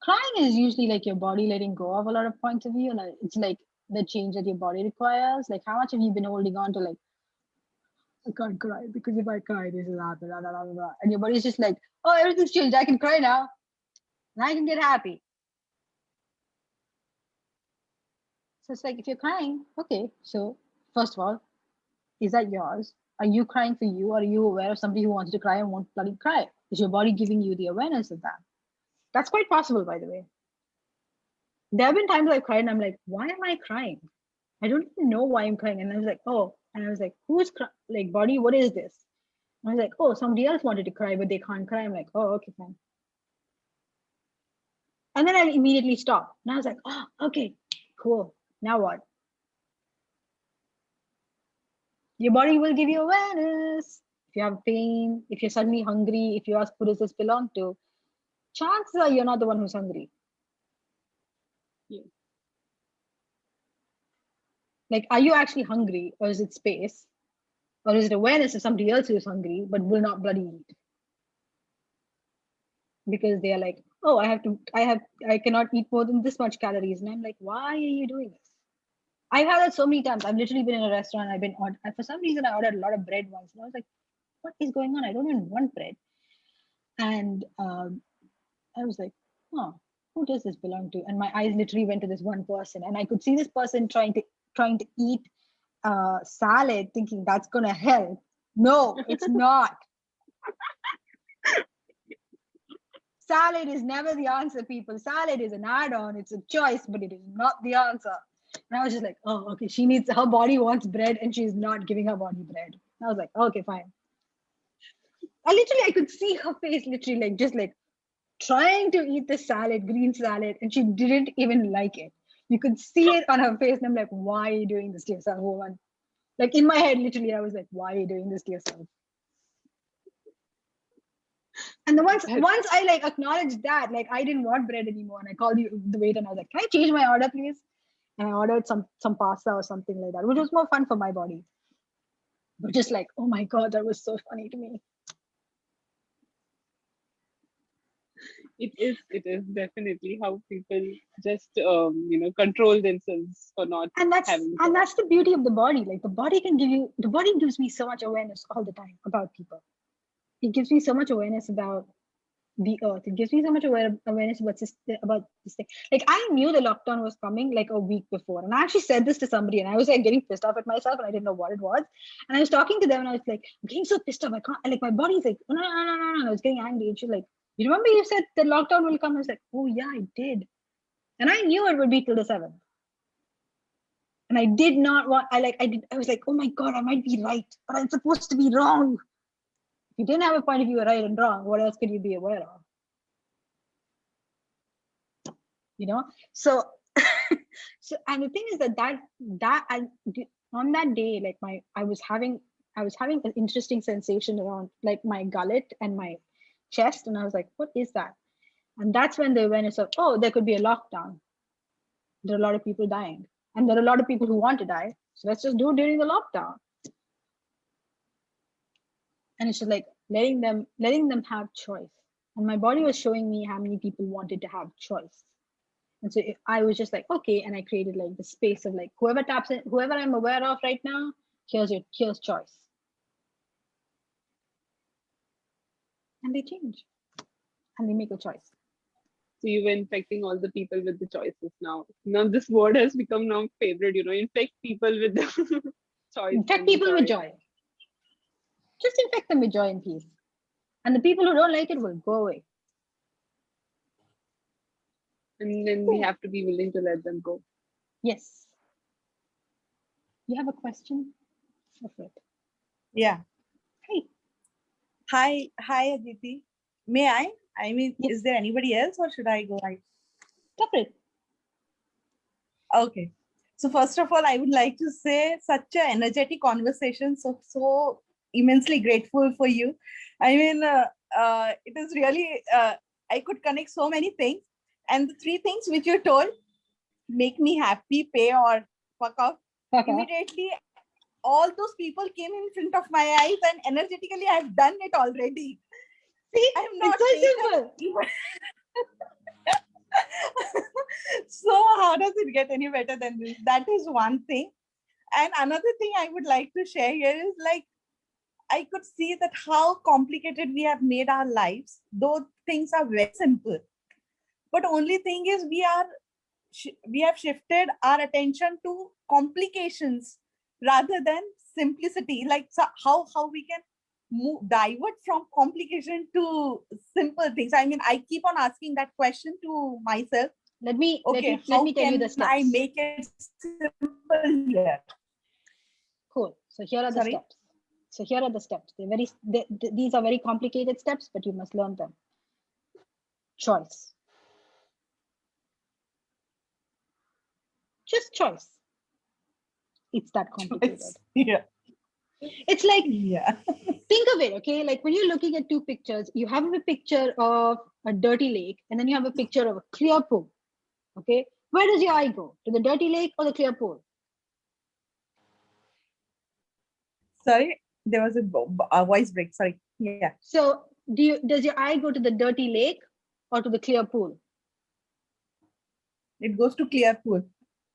Crying is usually like your body letting go of a lot of points of view. Like, it's like the change that your body requires. Like, how much have you been holding on to, like, I can't cry because if I cry, this is happen, blah, blah, blah, blah. And your body's just like, oh, everything's changed. I can cry now. And I can get happy. So it's like, if you're crying, okay, so first of all, is that yours? Are you crying for you? Or are you aware of somebody who wants to cry and won't bloody cry? Is your body giving you the awareness of that? That's quite possible, by the way. There have been times I've cried and I'm like, why am I crying? I don't even know why I'm crying. And I was like, oh, and I was like, who's like, body, what is this? And I was like, oh, somebody else wanted to cry, but they can't cry. I'm like, oh, okay, fine. And then I immediately stopped. And I was like, oh, okay, cool. Now what? Your body will give you awareness. If you have pain, if you're suddenly hungry, if you ask, who does this belong to? Chances are you're not the one who's hungry. yeah. Like, are you actually hungry, or is it space? Or is it awareness of somebody else who's hungry but will not bloody eat? Because they are like, oh, I cannot eat more than this much calories. And I'm like, why are you doing this? I've had that so many times. I've literally been in a restaurant. For some reason, I ordered a lot of bread once. And I was like, what is going on? I don't even want bread. And I was like, oh, who does this belong to? And my eyes literally went to this one person. And I could see this person trying to eat salad, thinking that's going to help. No, it's not. Salad is never the answer, people. Salad is an add-on. It's a choice, but it is not the answer. And I was just like, oh, okay. Her body wants bread and she's not giving her body bread. And I was like, okay, fine. I could see her face literally like, just like trying to eat the salad, green salad, and she didn't even like it. You could see it on her face. And I'm like, why are you doing this to yourself, woman? Like, in my head, literally, I was like, why are you doing this to yourself? And once I like acknowledged that, like, I didn't want bread anymore, and I called the waiter and I was like, can I change my order, please? And I ordered some pasta or something like that, which was more fun for my body. But just like, oh my God, that was so funny to me. It is definitely how people just control themselves for not having. And that's the beauty of the body. Like, the body gives me so much awareness all the time about people. It gives me so much awareness about the earth. It gives me so much awareness about this thing. Like, I knew the lockdown was coming like a week before, and I actually said this to somebody, and I was like getting pissed off at myself, and I didn't know what it was. And I was talking to them, and I was like, I'm getting so pissed off. I can't. Like, my body's like, no. I was getting angry, and she's like, you remember you said the lockdown will come? I was like, oh yeah, I did, and I knew it would be till the 7th. And I did not want. I was like, oh my God, I might be right, but I'm supposed to be wrong. You didn't have a point of view right and wrong. What else could you be aware of? So and the thing is that on that day, like, I was having an interesting sensation around like my gullet and my chest, and I was like, what is that? And that's when the awareness of, oh, there could be a lockdown. There are a lot of people dying, and there are a lot of people who want to die, so let's just do it during the lockdown. And it's just like letting them have choice. And my body was showing me how many people wanted to have choice. And so I was just like, okay, and I created like the space of like whoever taps in, whoever I'm aware of right now, here's choice. And they change and they make a choice. So you were infecting all the people with the choices now. Now this word has become now favorite, infect people with the choice Infect and the people with joy. joy. Just infect them with joy and peace. And the people who don't like it will go away. And then we have to be willing to let them go. Yes. You have a question? Go for it. Yeah. Hey. Hi, Aditi. May I? I mean, Yes. Is there anybody else or should I go? Go for it. Okay. So first of all, I would like to say such an energetic conversation. So immensely grateful for you. I mean, it is really, I could connect so many things. And the three things which you told, make me happy, pay or fuck off. Immediately, all those people came in front of my eyes and energetically I've done it already. See, I'm not it's so simple. So how does it get any better than this? That is one thing. And another thing I would like to share here is like, I could see that how complicated we have made our lives, though things are very simple. But only thing is we have shifted our attention to complications rather than simplicity. Like so how we can divert from complication to simple things. I mean, I keep on asking that question to myself. Let me How tell you can the steps. I make it simple here? Cool. So here are the steps. These are very complicated steps, but you must learn them. Choice. Just choice. It's that complicated. Yeah. It's like, yeah. Think of it, okay? Like when you're looking at two pictures, you have a picture of a dirty lake and then you have a picture of a clear pool. Okay, where does your eye go? To the dirty lake or the clear pool? Sorry, there was a voice break. Sorry. Yeah. So does your eye go to the dirty lake or to the clear pool? It goes to clear pool.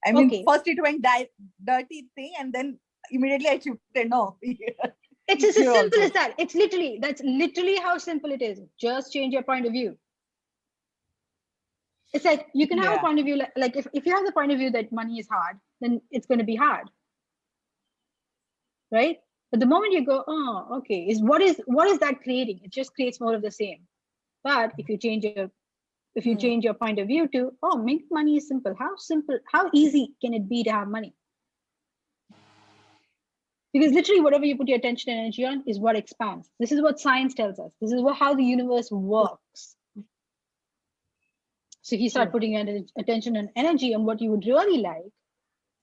I mean, Okay. First it went dirty thing and then immediately I shifted. No. It's as simple as that. That's literally how simple it is. Just change your point of view. It's like you can have a point of view, like if you have the point of view that money is hard, then it's going to be hard. Right? But the moment you go, oh, okay, what is that creating? It just creates more of the same. But if you change your point of view to, oh, make money is simple. How easy can it be to have money? Because literally whatever you put your attention and energy on is what expands. This is what science tells us. This is how the universe works. So if you start putting your attention and energy on what you would really like,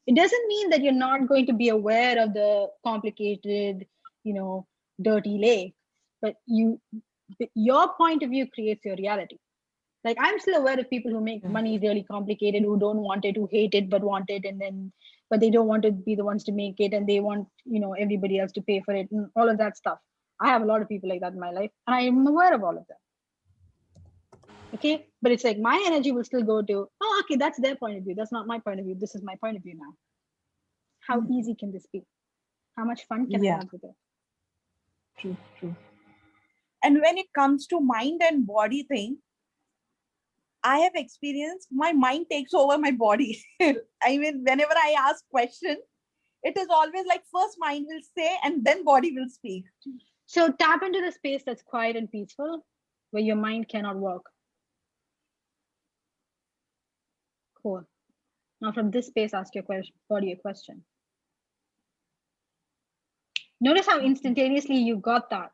it doesn't mean that you're not going to be aware of the complicated, dirty lake, but your point of view creates your reality. Like I'm still aware of people who make money really complicated, who don't want it, who hate it but want it, but they don't want to be the ones to make it, and they want everybody else to pay for it, and all of that stuff. I have a lot of people like that in my life, and I am aware of all of them. Okay, but it's like my energy will still go to, oh, okay, that's their point of view. That's not my point of view. This is my point of view now. How easy can this be? How much fun can I have with it? True. And when it comes to mind and body thing, I have experienced my mind takes over my body. I mean, whenever I ask question, it is always like first mind will say and then body will speak. So tap into the space that's quiet and peaceful, where your mind cannot work. Cool. Now from this space, ask your body a question. Notice how instantaneously you got that.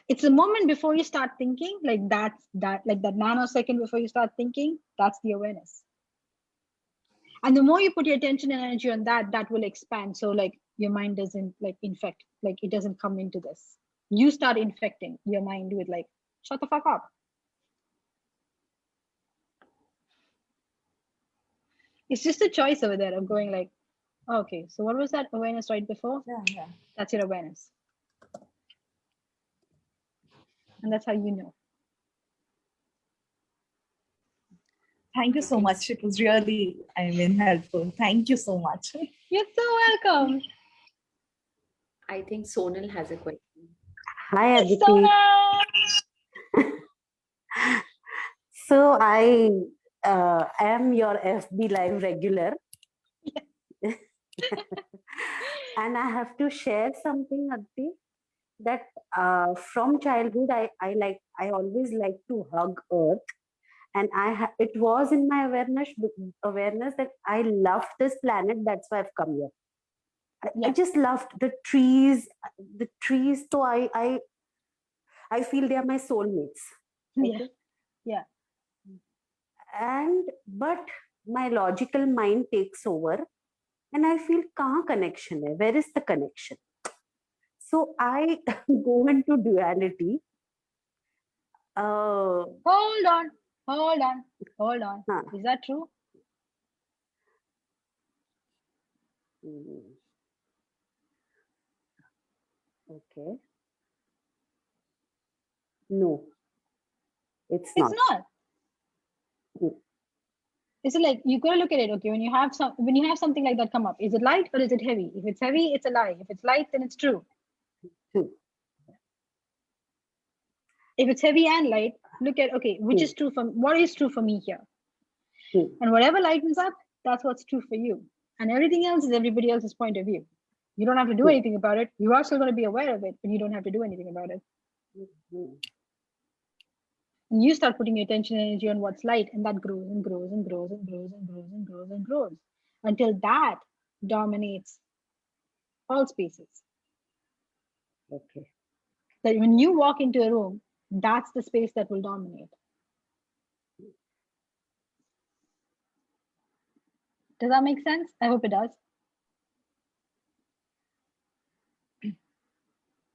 It's a moment before you start thinking, like that nanosecond before you start thinking, that's the awareness. And the more you put your attention and energy on that will expand. So like your mind doesn't like infect, like it doesn't come into this. You start infecting your mind with like, shut the fuck up. It's just a choice over there of going like, okay, so what was that awareness right before? Yeah. That's your awareness. And that's how you know. Thank you so much. It was really, helpful. Thank you so much. You're so welcome. I think Sonal has a question. Hi, Aditi. Sona. So I am your FB Live regular. And I have to share something, Aditi, that from childhood, I always like to hug Earth. And it was in my awareness that I loved this planet. That's why I've come here. I just loved the trees. The trees, so I feel they are my soulmates. Yeah. Yeah. But my logical mind takes over, and I feel kahan connection hai? Where is the connection? So I go into duality. Hold on. Is that true? Okay. No, it's It's not. not. Is it like you gotta look at it? Okay, when you have something like that come up, is it light or is it heavy? If it's heavy, it's a lie. If it's light, then it's true. If it's heavy and light, look at what is true for me here, and whatever lightens up, that's what's true for you, and everything else is everybody else's point of view. You don't have to do anything about it. You are still going to be aware of it, but you don't have to do anything about it. And you start putting your attention and energy on what's light, and that grows and grows and grows and grows and grows and grows and grows until that dominates all spaces. Okay. That when you walk into a room, that's the space that will dominate. Does that make sense? I hope it does.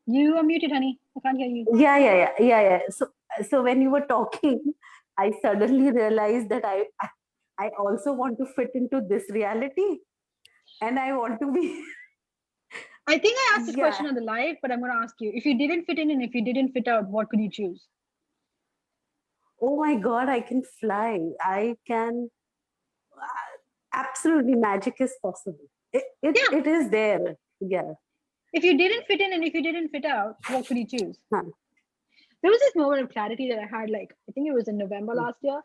You are muted, honey. I can't hear you. Yeah. So when you were talking, I suddenly realized that I also want to fit into this reality, and I want to be. I think I asked this question on the live, but I'm going to ask you: if you didn't fit in and if you didn't fit out, what could you choose? Oh my God! I can fly. I can. Absolutely, magic is possible. It is there. Yeah. If you didn't fit in and if you didn't fit out, what could you choose? There was this moment of clarity that I had, like, I think it was in November last year.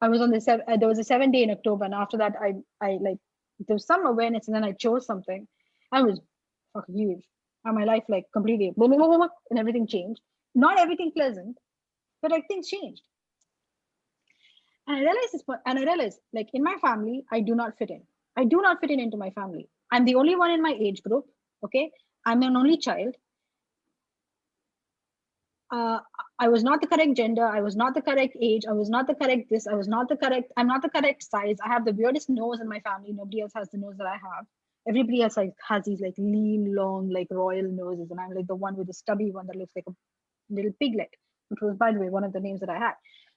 I was on there was a 7-day in October, and after that, I like, there was some awareness, and then I chose something. I was fucking huge. And my life, like, completely, and everything changed. Not everything pleasant, but like things changed. And I realized, like, in my family, I do not fit in. I do not fit in into my family. I'm the only one in my age group. Okay. I'm an only child. I was not the correct gender. I was not the correct age. I was not the correct this. I'm not the correct size. I have the weirdest nose in my family. Nobody else has the nose that I have. Everybody else like has these like lean, long, like royal noses. And I'm like the one with the stubby one that looks like a little piglet, which was, by the way, one of the names that I had.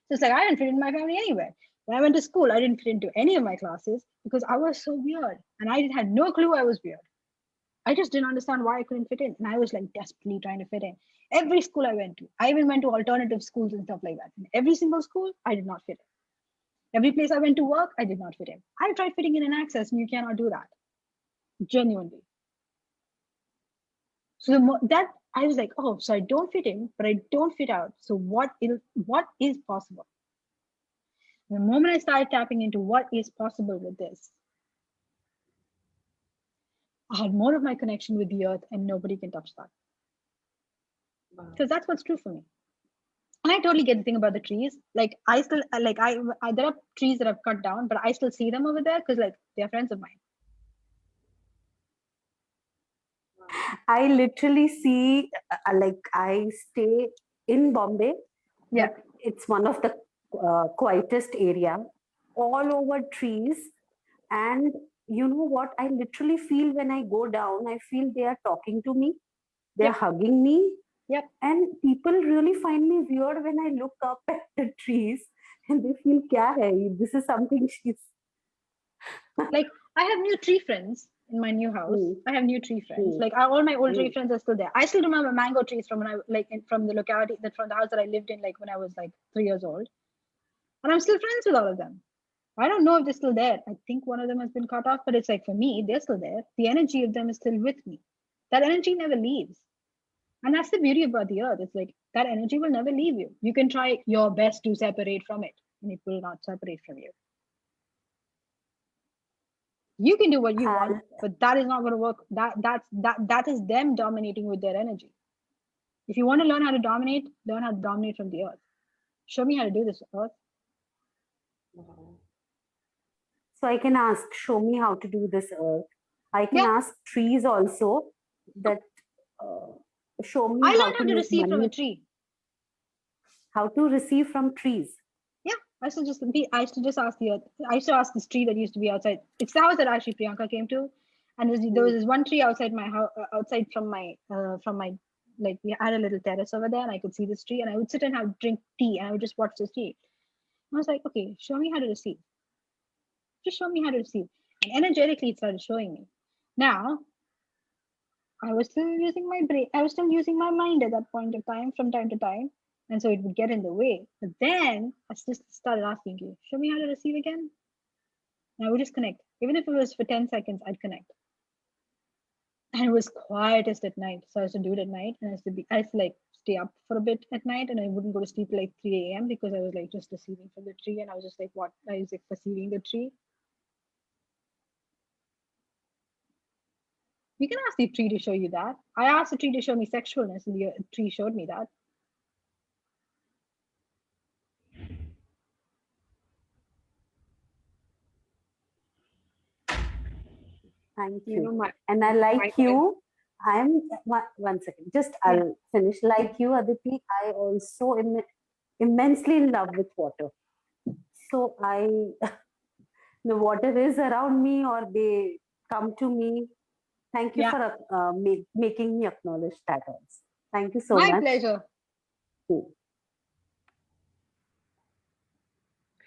So it's like, I didn't fit in my family anywhere. When I went to school, I didn't fit into any of my classes because I was so weird. And I had no clue I was weird. I just didn't understand why I couldn't fit in. And I was like desperately trying to fit in. Every school I went to, I even went to alternative schools and stuff like that. In every single school, I did not fit in. Every place I went to work, I did not fit in. I tried fitting in Access, and you cannot do that. Genuinely. So that I was like, oh, so I don't fit in, but I don't fit out. So what is possible? And the moment I started tapping into what is possible with this, I had more of my connection with the earth, and nobody can touch that. Because that's what's true for me. And I totally get the thing about the trees. Like, I still, like, I there are trees that I've cut down, but I still see them over there because, like, they're friends of mine. I literally see, like, I stay in Bombay. Yeah. It's one of the quietest area, all over trees. And you know what? I literally feel when I go down, I feel they are talking to me. They're hugging me. Yep. And people really find me weird when I look up at the trees and they feel, kya hai? This is something she's. Like, I have new tree friends in my new house. I have new tree friends. Like, all my old tree friends are still there. I still remember mango trees from when I, like, from the locality, from the house that I lived in, like, when I was like 3 years old. And I'm still friends with all of them. I don't know if they're still there. I think one of them has been cut off, but it's like for me, they're still there. The energy of them is still with me. That energy never leaves. And that's the beauty about the earth. It's like that energy will never leave you. You can try your best to separate from it, and it will not separate from you. You can do what you want, And but that is not going to work. That is them dominating with their energy. If you want to learn how to learn how to dominate from the earth. Show me how to do this, earth. Wow. so I can ask, show me how to do this, earth. I can Yeah, ask trees also that uh, show I me how learned to how to make receive from a money, tree. how to receive from trees. Yeah, I used to just ask the earth. I used to ask this tree that used to be outside. It's the house that actually Priyanka came to, and there was this one tree outside my house, outside from my like we had a little terrace over there, and I could see this tree, and I would sit and have drink tea, and I would just watch this tree. And I was like, okay, show me how to receive. Just show me how to receive. And energetically, it started showing me. Now, I was still using my brain. I was still using my mind at that point of time, from time to time, and so it would get in the way. But then I just started asking you, show me how to receive again. And I would just connect. Even if it was for 10 seconds, I'd connect. And it was quietest at night. So I used to do it at night. And I used to like stay up for a bit at night, and I wouldn't go to sleep till like 3 a.m. because I was like just receiving from the tree. And I was just like, what? I was like perceiving the tree. You can ask the tree to show you that. I asked the tree to show me sexualness, and the tree showed me that. Thank You know, you. my And I my like you. I'm one second. Just Yeah. I'll finish. Like you, Aditi, I also am immensely in love with water. So the water is around me or they come to me. Thank you Yeah. for making me acknowledge that also. Thank you so My much. pleasure.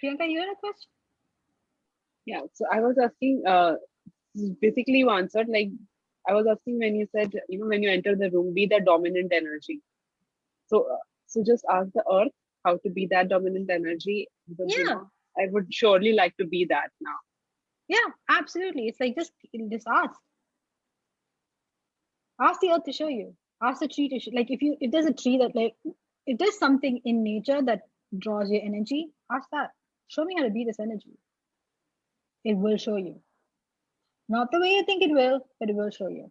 Priyanka, you had a question? yeah. So I was asking. Basically, you answered like I was asking when you said when you enter the room, be the dominant energy. So just ask the earth how to be that dominant energy because Yeah. I would surely like to be that now. Yeah, absolutely. It's like just ask. Ask the earth to show you. Ask the tree to show. Like if there's a tree that like if there's something in nature that draws your energy, ask that. Show me how to be this energy. It will show you. Not the way you think it will, but it will show you.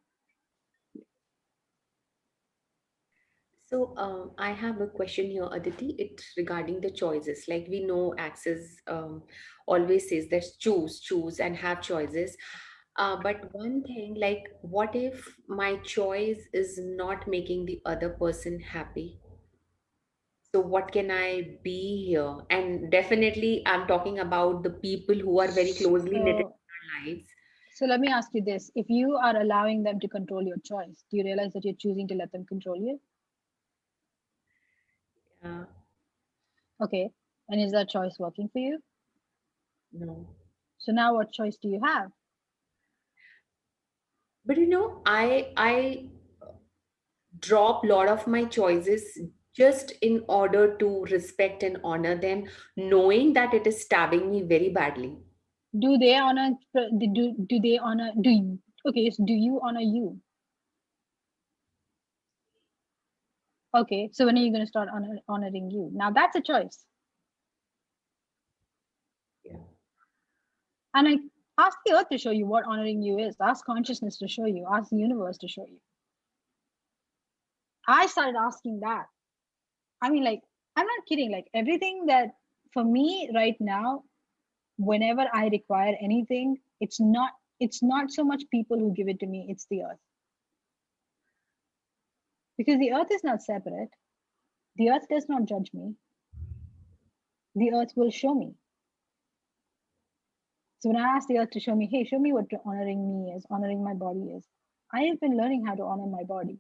So I have a question here, Aditi. It's regarding the choices. Like we know Access always says that choose, and have choices. But one thing, like, what if my choice is not making the other person happy? So what can I be here? And definitely, I'm talking about the people who are very closely knitted So in our lives. so let me ask you this. If you are allowing them to control your choice, do you realize that you're choosing to let them control you? Uh, Okay. And is that choice working for you? no. So now what choice do you have? But I drop a lot of my choices just in order to respect and honor them, knowing that it is stabbing me very badly. Do they honor do they honor do you, okay, so do you honor you? Okay, so when are you going to start honoring you? Now that's a choice. Yeah. And I ask the earth to show you what honoring you is. Ask consciousness to show you. Ask the universe to show you. I started asking that. I mean, like, I'm not kidding. Like, everything that for me right now, whenever I require anything, it's not so much people who give it to me, it's the earth. Because the earth is not separate. The earth does not judge me. The earth will show me. So when I ask the earth to show me, hey, show me what honoring me is, honoring my body is, I have been learning how to honor my body.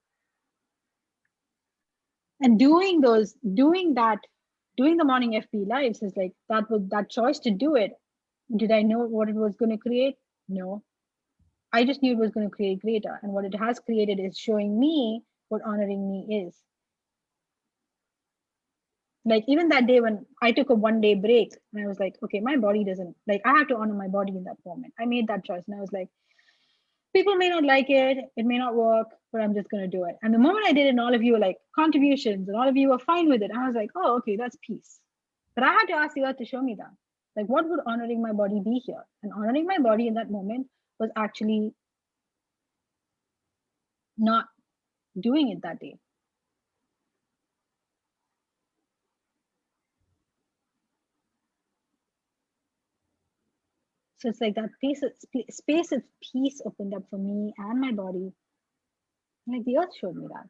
And doing the morning FP lives is like that choice to do it. Did I know what it was going to create? No. I just knew it was going to create greater. And what it has created is showing me what honoring me is. Like even that day when I took a 1 day break, and I was like, okay, my body doesn't, like, I have to honor my body in that moment. I made that choice, and I was like, people may not like it may not work, but I'm just going to do it. And the moment I did it, and all of you were like contributions, and all of you were fine with it, I was like, oh, okay, that's peace. But I had to ask the earth to show me that. Like, what would honoring my body be here? And honoring my body in that moment was actually not doing it that day. So it's like that space of peace opened up for me and my body. Like the earth showed me that.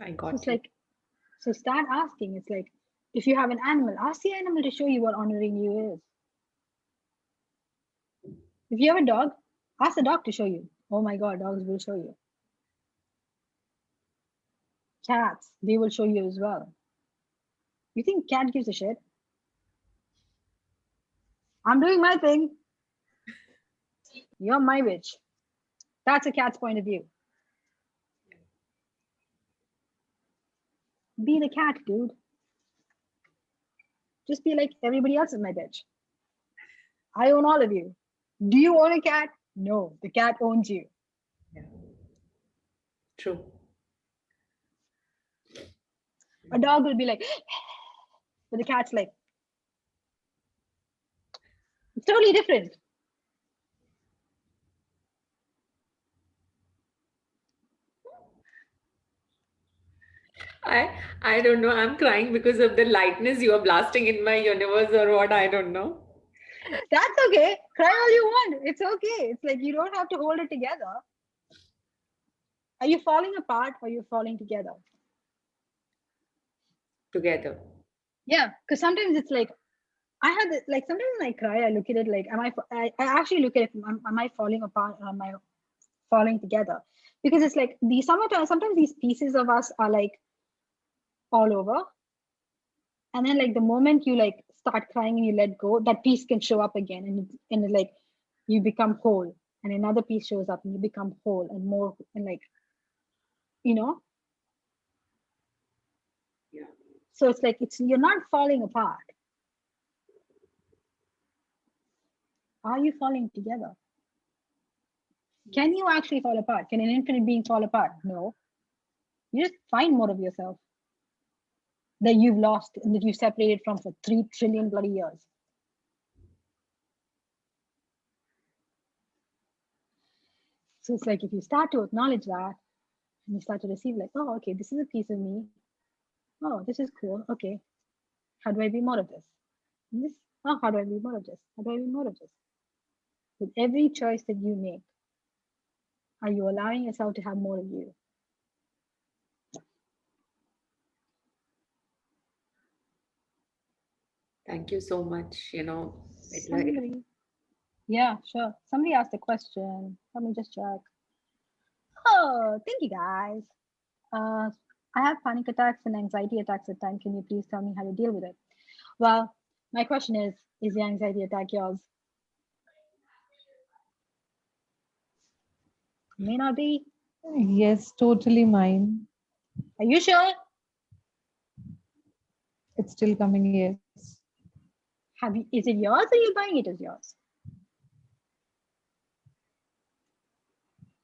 I So got it's you. like, so start asking. It's like, if you have an animal, ask the animal to show you what honoring you is. If you have a dog, ask the dog to show you. Oh my God, dogs will show you. Cats, they will show you as well. You think cat gives a shit? I'm doing my thing. You're my bitch. That's a cat's point of view. Be the cat, dude. Just be like everybody else is my bitch. I own all of you. Do you own a cat? No, the cat owns you. Yeah. True. A dog will be like, but the cat's like, it's totally different. I don't know. I'm crying because of the lightness you are blasting in my universe or what. I don't know. That's okay. Cry all you want. It's okay. It's like you don't have to hold it together. Are you falling apart or are you falling together? Together. Yeah, because sometimes it's like I had like sometimes when I cry, I look at it like, I actually look at it, am I falling apart or am I falling together? Because it's like sometimes these pieces of us are like all over, and then like the moment you like start crying and you let go, that piece can show up again, and like you become whole, and another piece shows up and you become whole and more, and like, you know. Yeah. So it's like you're not falling apart. Are you falling together? Can you actually fall apart? Can an infinite being fall apart? No. You just find more of yourself that you've lost and that you've separated from for 3 trillion bloody years. So it's like if you start to acknowledge that and you start to receive, like, oh, okay, this is a piece of me. Oh, this is cool. Okay. How do I be more of this? And this, oh, how do I be more of this? How do I be more of this? With every choice that you make, are you allowing yourself to have more of you? Thank you so much. Somebody, yeah, sure. Somebody asked a question. Let me just check. Oh, thank you guys. I have panic attacks and anxiety attacks at times. Can you please tell me how to deal with it? Well, my question is the anxiety attack yours? May not be. Yes, totally mine. Are you sure? It's still coming, yes. Is it yours or are you buying it as yours?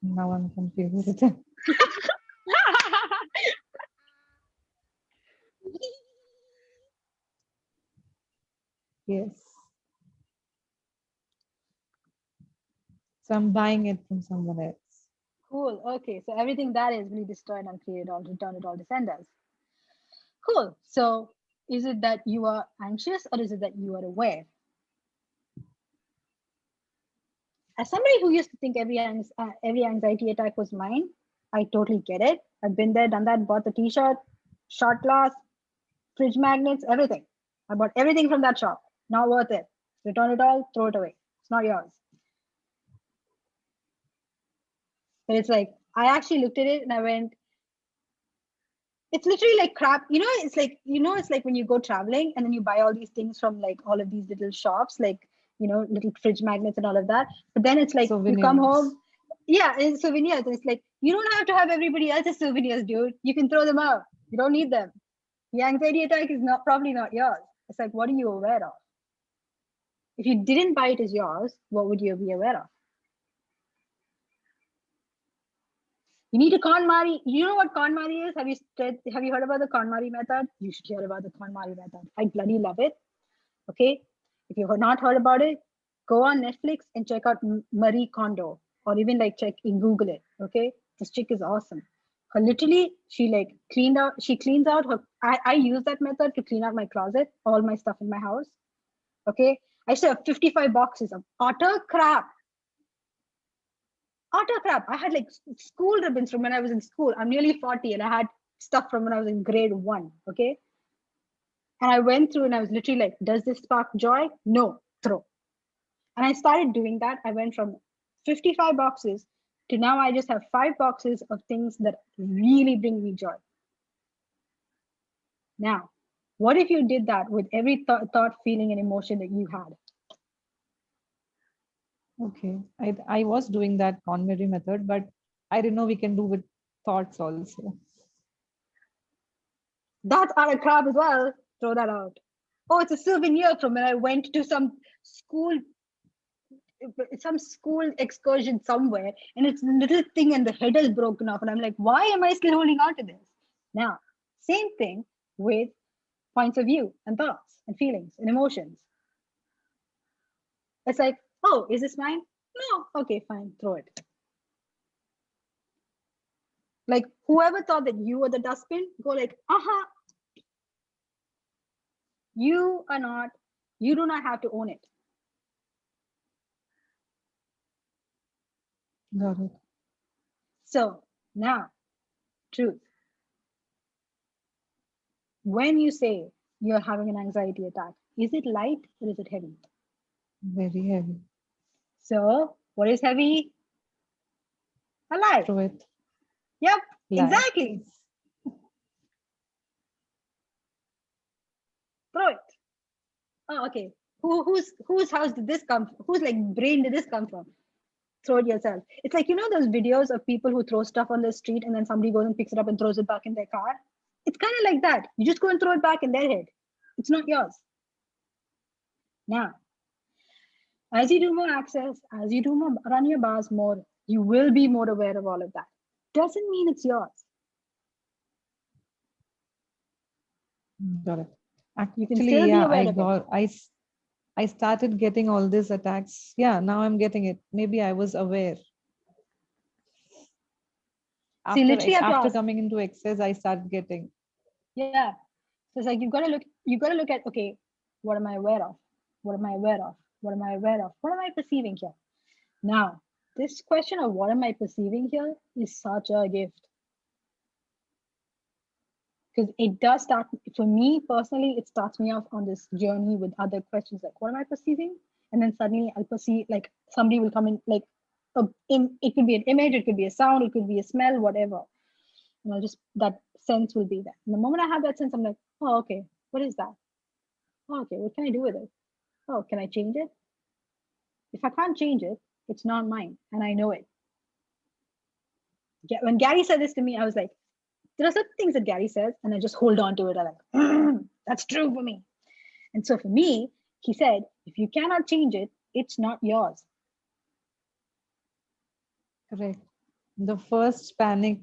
Now I'm confused. Yes. So I'm buying it from someone else. Cool. Okay. So everything that is really destroyed and created all, return it all to senders. Cool. So is it that you are anxious or is it that you are aware? As somebody who used to think every anxiety attack was mine, I totally get it. I've been there, done that, bought the t-shirt, shot glass, fridge magnets, everything. I bought everything from that shop. Not worth it. Return it all, throw it away. It's not yours. But it's like, I actually looked at it and I went, it's literally like crap. It's like when you go traveling and then you buy all these things from like all of these little shops, like, little fridge magnets and all of that. But then it's like you come Souvenirs. home. Yeah, in souvenirs, it's like you don't have to have everybody else's souvenirs, dude. You can throw them out. You don't need them. The anxiety attack is probably not yours. It's like, what are you aware of? If you didn't buy it as yours, what would you be aware of? You need to KonMari. You know what KonMari is? Have you heard about the KonMari method? You should hear about the KonMari method. I bloody love it. Okay, if you have not heard about it, go on Netflix and check out Marie Kondo, or even like check in Google it. Okay, this chick is awesome. Her literally, she like cleaned out. She cleans out her. I use that method to clean out my closet, all my stuff in my house. Okay, I still have 55 boxes of utter crap. Utter crap. I had like school ribbons from when I was in school. I'm nearly 40 and I had stuff from when I was in grade 1. Okay. And I went through and I was literally like, does this spark joy? No, throw. And I started doing that. I went from 55 boxes to now I just have 5 boxes of things that really bring me joy. Now, what if you did that with every thought, feeling, and emotion that you had? Okay, I was doing that KonMari method, but I didn't know we can do with thoughts also. That's utter crap as well. Throw that out. Oh, it's a souvenir from when I went to some school excursion somewhere, and it's a little thing and the head is broken off, and I'm like, why am I still holding on to this? Now, same thing with points of view and thoughts and feelings and emotions. It's like, oh, is this mine? No, okay, fine, throw it. Like whoever thought that you were the dustbin, go like, you do not have to own it. Got it. So now, truth. When you say you're having an anxiety attack, is it light or is it heavy? Very heavy. So what is heavy? A lie. Throw it. Yep, Lie. exactly. Throw it. Oh, okay. Whose house did this come from? Whose like brain did this come from? Throw it yourself. It's like, you know those videos of people who throw stuff on the street and then somebody goes and picks it up and throws it back in their car? It's kind of like that. You just go and throw it back in their head. It's not yours. Now, as you do more access, as you do more, run your bars more, you will be more aware of all of that. Doesn't mean it's yours. Got it. You can Actually, still be yeah, aware of it. I started getting all these attacks. Yeah, now I'm getting it. Maybe I was aware. See, literally After coming into excess, I started getting. Yeah. So it's like you gotta look at, okay, what am I aware of? What am I aware of? What am I aware of? What am I perceiving here? Now, this question of what am I perceiving here is such a gift. Because it does start, for me personally, it starts me off on this journey with other questions like, what am I perceiving? And then suddenly I'll perceive, like somebody will come in, like it could be an image, it could be a sound, it could be a smell, whatever. You know, just that sense will be there. And the moment I have that sense, I'm like, oh, okay, what is that? Oh, okay, what can I do with it? Oh, can I change it? If I can't change it, it's not mine, and I know it. When Gary said this to me, I was like, there are certain things that Gary says, and I just hold on to it. I'm like, that's true for me. And so for me, he said, if you cannot change it, it's not yours. Correct. The first panic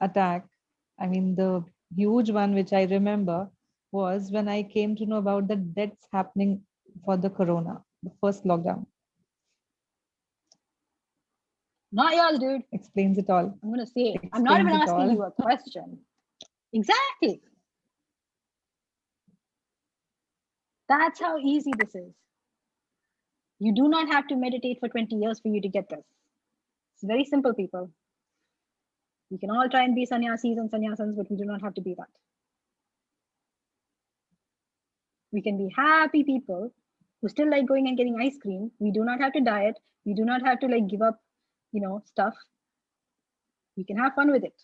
attack, I mean, the huge one which I remember was when I came to know about the deaths happening for the corona, the first lockdown. Not yours, dude. Explains it all. I'm going to say it. I'm not even asking you a question. Exactly. That's how easy this is. You do not have to meditate for 20 years for you to get this. It's very simple, people. We can all try and be sannyasis and sannyasins, but we do not have to be that. We can be happy people who still like going and getting ice cream. We do not have to diet. We do not have to like give up, stuff. We can have fun with it.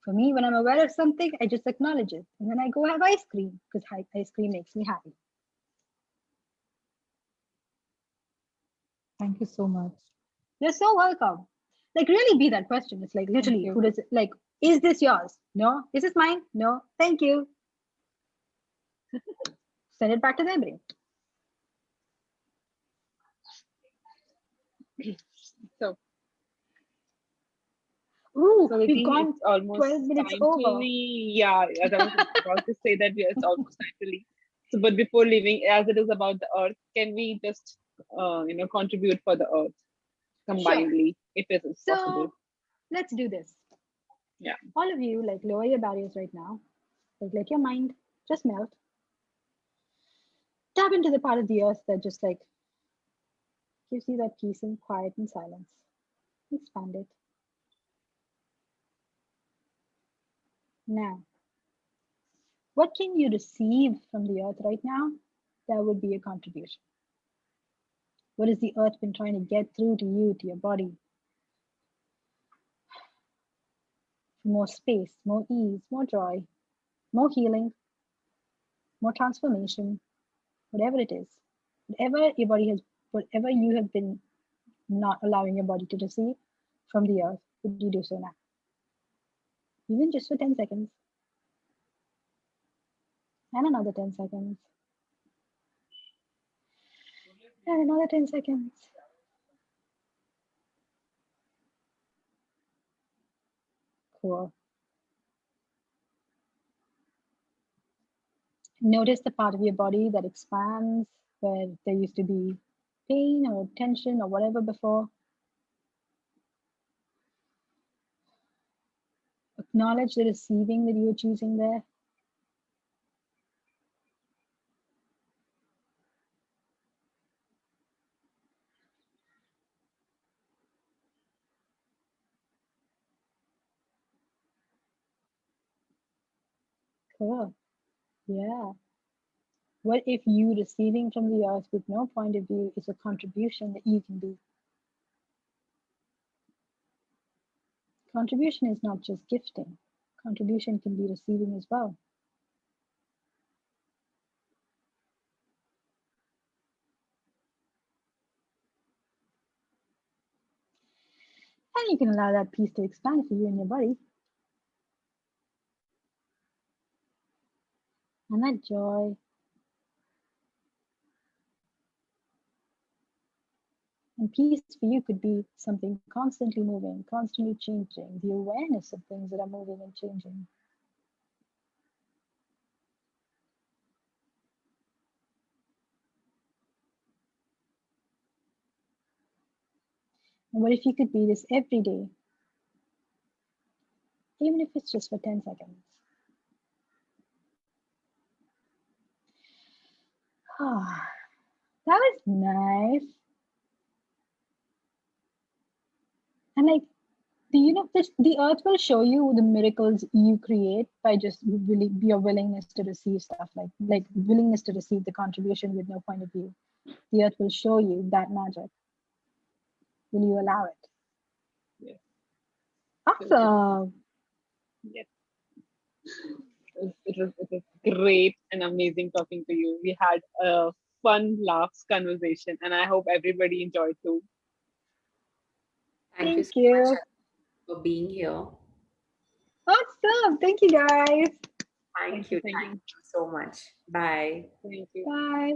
For me, when I'm aware of something, I just acknowledge it. And then I go have ice cream because ice cream makes me happy. Thank you so much. You're so welcome. Like really be that question. It's like literally, who does it, like, is this yours? No. Is this mine? No. Thank you. Send it back to their brain. So, Ooh, so we've gone it's almost 12 minutes time over. to leave. Yeah, as I was about to say that it's almost time to leave. So, but before leaving, as it is about the earth, can we just, contribute for the earth combinedly, if it is possible? So let's do this. Yeah. All of you, like, lower your barriers right now. Like, let your mind just melt. Tap into the part of the earth that just like gives you that peace and quiet and silence. Expand it. Now, what can you receive from the earth right now? That would be a contribution. What has the earth been trying to get through to you, to your body? More space, more ease, more joy, more healing, more transformation, whatever it is. Whatever your body has, whatever you have been not allowing your body to receive from the earth, would you do so now? Even just for 10 seconds. And another 10 seconds. And another 10 seconds. Cool. Notice the part of your body that expands where there used to be pain or tension or whatever before. Acknowledge the receiving that you were choosing there. Cool. Yeah. What if you receiving from the earth with no point of view is a contribution that you can be? Contribution is not just gifting. Contribution can be receiving as well. And you can allow that peace to expand for you in your body. And that joy. And peace for you could be something constantly moving, constantly changing, the awareness of things that are moving and changing. And what if you could be this every day? Even if it's just for 10 seconds. Ah, that was nice. And like, the earth will show you the miracles you create by just really your willingness to receive stuff, like willingness to receive the contribution with no point of view. The earth will show you that magic. Will you allow it? Yes. Awesome. Yes. It was great and amazing talking to you. We had a fun, laughs conversation, and I hope everybody enjoyed too. Thank you so you. much for being here. Awesome. Thank you, guys. Thank you. Thank you so much. Bye. Thank you. Bye.